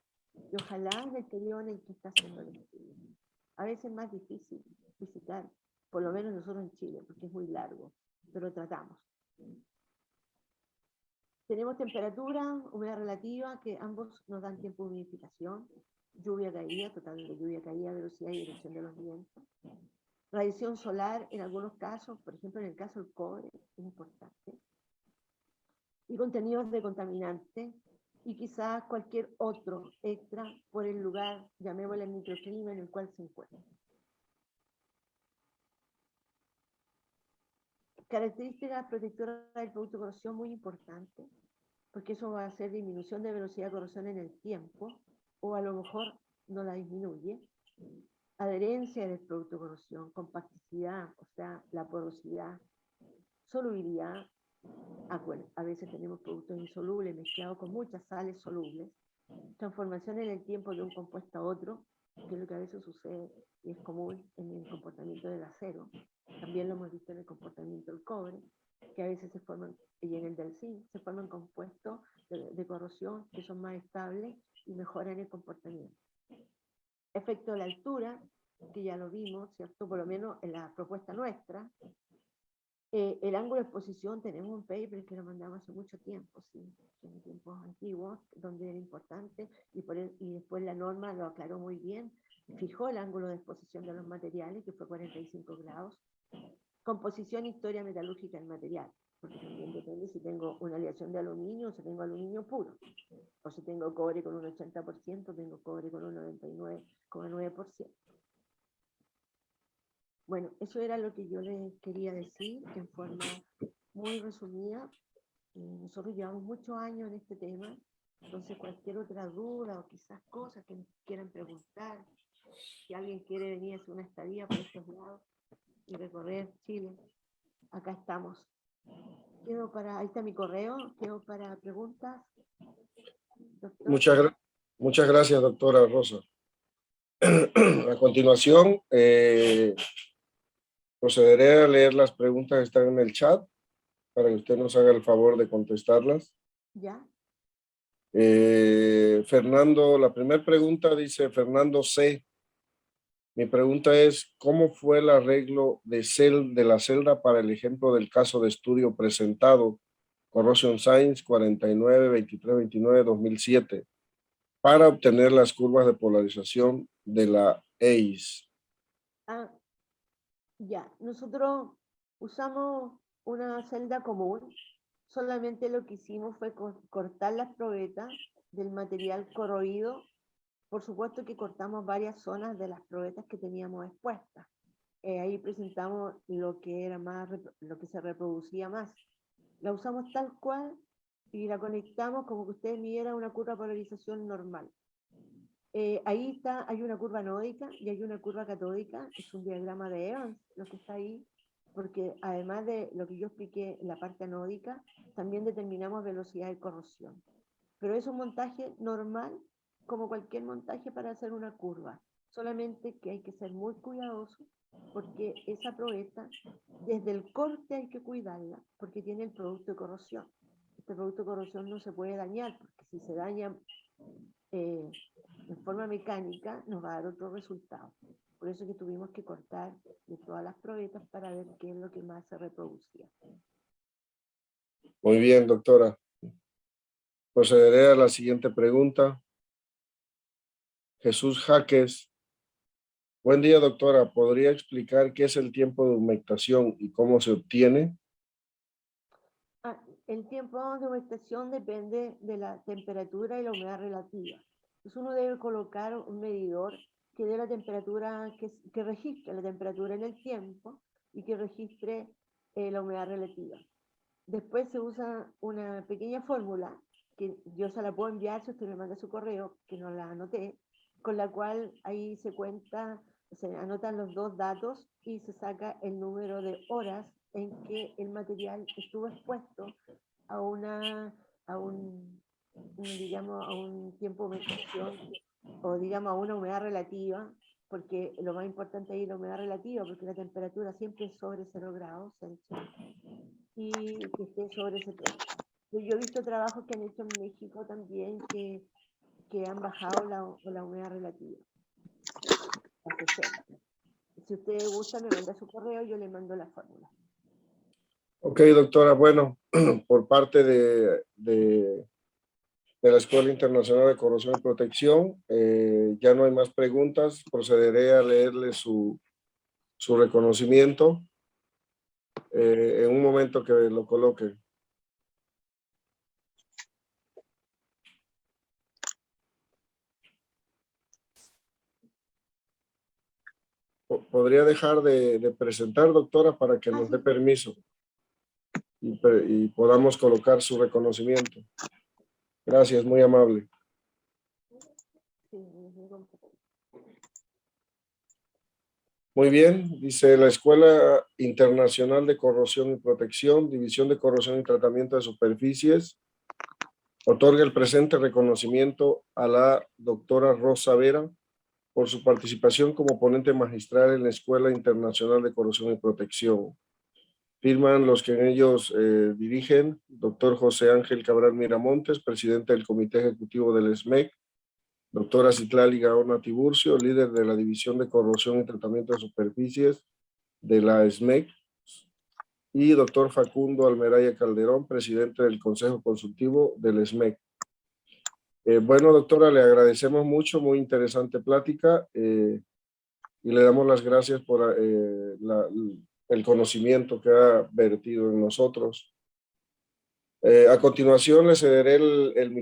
Y ojalá en el periodo en el que está haciendo el estudio. A veces es más difícil visitar, por lo menos nosotros en Chile, porque es muy largo, pero tratamos. Tenemos temperatura, humedad relativa, que ambos nos dan tiempo de humidificación, lluvia caída, total de lluvia caída, velocidad y dirección de los vientos. Radiación solar en algunos casos, por ejemplo en el caso del cobre, es importante. Y contenidos de contaminantes y quizás cualquier otro extra por el lugar, llamémosle el microclima en el cual se encuentra. Características protectoras del producto de corrosión muy importantes, porque eso va a hacer disminución de velocidad de corrosión en el tiempo, o a lo mejor no la disminuye. Adherencia del producto de corrosión, compacticidad, o sea, la porosidad, solubilidad. A veces tenemos productos insolubles mezclados con muchas sales solubles. Transformación en el tiempo de un compuesto a otro, que es lo que a veces sucede y es común en el comportamiento del acero. También lo hemos visto en el comportamiento del cobre, que a veces se forman, y en el del zinc, se forman compuestos de corrosión que son más estables y mejoran el comportamiento. Efecto de la altura, que ya lo vimos, ¿cierto? Por lo menos en la propuesta nuestra. El ángulo de exposición, tenemos un paper que lo mandamos hace mucho tiempo, sí, en tiempos antiguos, donde era importante, y después la norma lo aclaró muy bien, fijó el ángulo de exposición de los materiales, que fue 45 grados. Composición e historia metalúrgica del material, porque también depende si tengo una aleación de aluminio o si tengo aluminio puro, o si tengo cobre con un 80%, tengo cobre con un 99,9%. Bueno, eso era lo que yo les quería decir en forma muy resumida. Nosotros llevamos muchos años en este tema, entonces cualquier otra duda o quizás cosas que nos quieran preguntar, si alguien quiere venir a hacer una estadía por estos lados y recorrer Chile, acá estamos. Ahí está mi correo, quedo para preguntas. Doctor. Muchas gracias, doctora Rosa. A continuación, procederé a leer las preguntas que están en el chat para que usted nos haga el favor de contestarlas. ¿Ya? Fernando, la primera pregunta dice Fernando C. Mi pregunta es, ¿cómo fue el arreglo de la celda para el ejemplo del caso de estudio presentado, Corrosion Science 49-23-29-2007, para obtener las curvas de polarización de la ACE? Ya, nosotros usamos una celda común, solamente lo que hicimos fue cortar las probetas del material corroído. Por supuesto que cortamos varias zonas de las probetas que teníamos expuestas. Ahí presentamos lo que era más, lo que se reproducía más. La usamos tal cual y la conectamos como que ustedes midieran una curva de polarización normal. Ahí está, hay una curva anódica y hay una curva catódica, es un diagrama de Evans lo que está ahí, porque además de lo que yo expliqué en la parte anódica, también determinamos velocidad de corrosión. pero es un montaje normal, como cualquier montaje para hacer una curva. Solamente que hay que ser muy cuidadoso porque esa probeta, desde el corte hay que cuidarla, porque tiene el producto de corrosión. Este producto de corrosión no se puede dañar, porque si se daña en forma mecánica, nos va a dar otro resultado. Por eso que tuvimos que cortar de todas las probetas para ver qué es lo que más se reproducía. Muy bien, doctora. Procederé a la siguiente pregunta. Jesús Jaques. Buen día, doctora. ¿Podría explicar qué es el tiempo de humectación y cómo se obtiene? El tiempo de humectación depende de la temperatura y la humedad relativa. Entonces uno debe colocar un medidor que dé la temperatura, que registre la temperatura en el tiempo y que registre la humedad relativa. Después se usa una pequeña fórmula que yo se la puedo enviar si usted me manda su correo, que no la anoté, con la cual ahí se cuenta, se anotan los dos datos y se saca el número de horas en que el material estuvo expuesto a digamos, a un tiempo de humectación o digamos a una humedad relativa, porque lo más importante ahí es la humedad relativa, porque la temperatura siempre es sobre 0 grados Celsius y que esté sobre ese 30. Yo he visto trabajos que han hecho en México también que han bajado la humedad relativa a 60. Si usted gusta, me manda su correo, yo le mando la fórmula. Ok, doctora. Bueno, por parte de la Escuela Internacional de Corrosión y Protección, ya no hay más preguntas. Procederé a leerle su reconocimiento en un momento que lo coloque. ¿Podría dejar de presentar, doctora, para que nos dé permiso y podamos colocar su reconocimiento? Gracias, muy amable. Muy bien, dice la Escuela Internacional de Corrosión y Protección, División de Corrosión y Tratamiento de Superficies, otorga el presente reconocimiento a la doctora Rosa Vera por su participación como ponente magistral en la Escuela Internacional de Corrosión y Protección. Firman los que en ellos dirigen, doctor José Ángel Cabral Miramontes, presidente del Comité Ejecutivo del SMEC, doctora Citlali Gaona Tiburcio, líder de la División de Corrosión y Tratamiento de Superficies de la SMEC, y doctor Facundo Almeraya Calderón, presidente del Consejo Consultivo del SMEC. Bueno, doctora, le agradecemos mucho, muy interesante plática, y le damos las gracias por el conocimiento que ha vertido en nosotros. A continuación le cederé el micrófono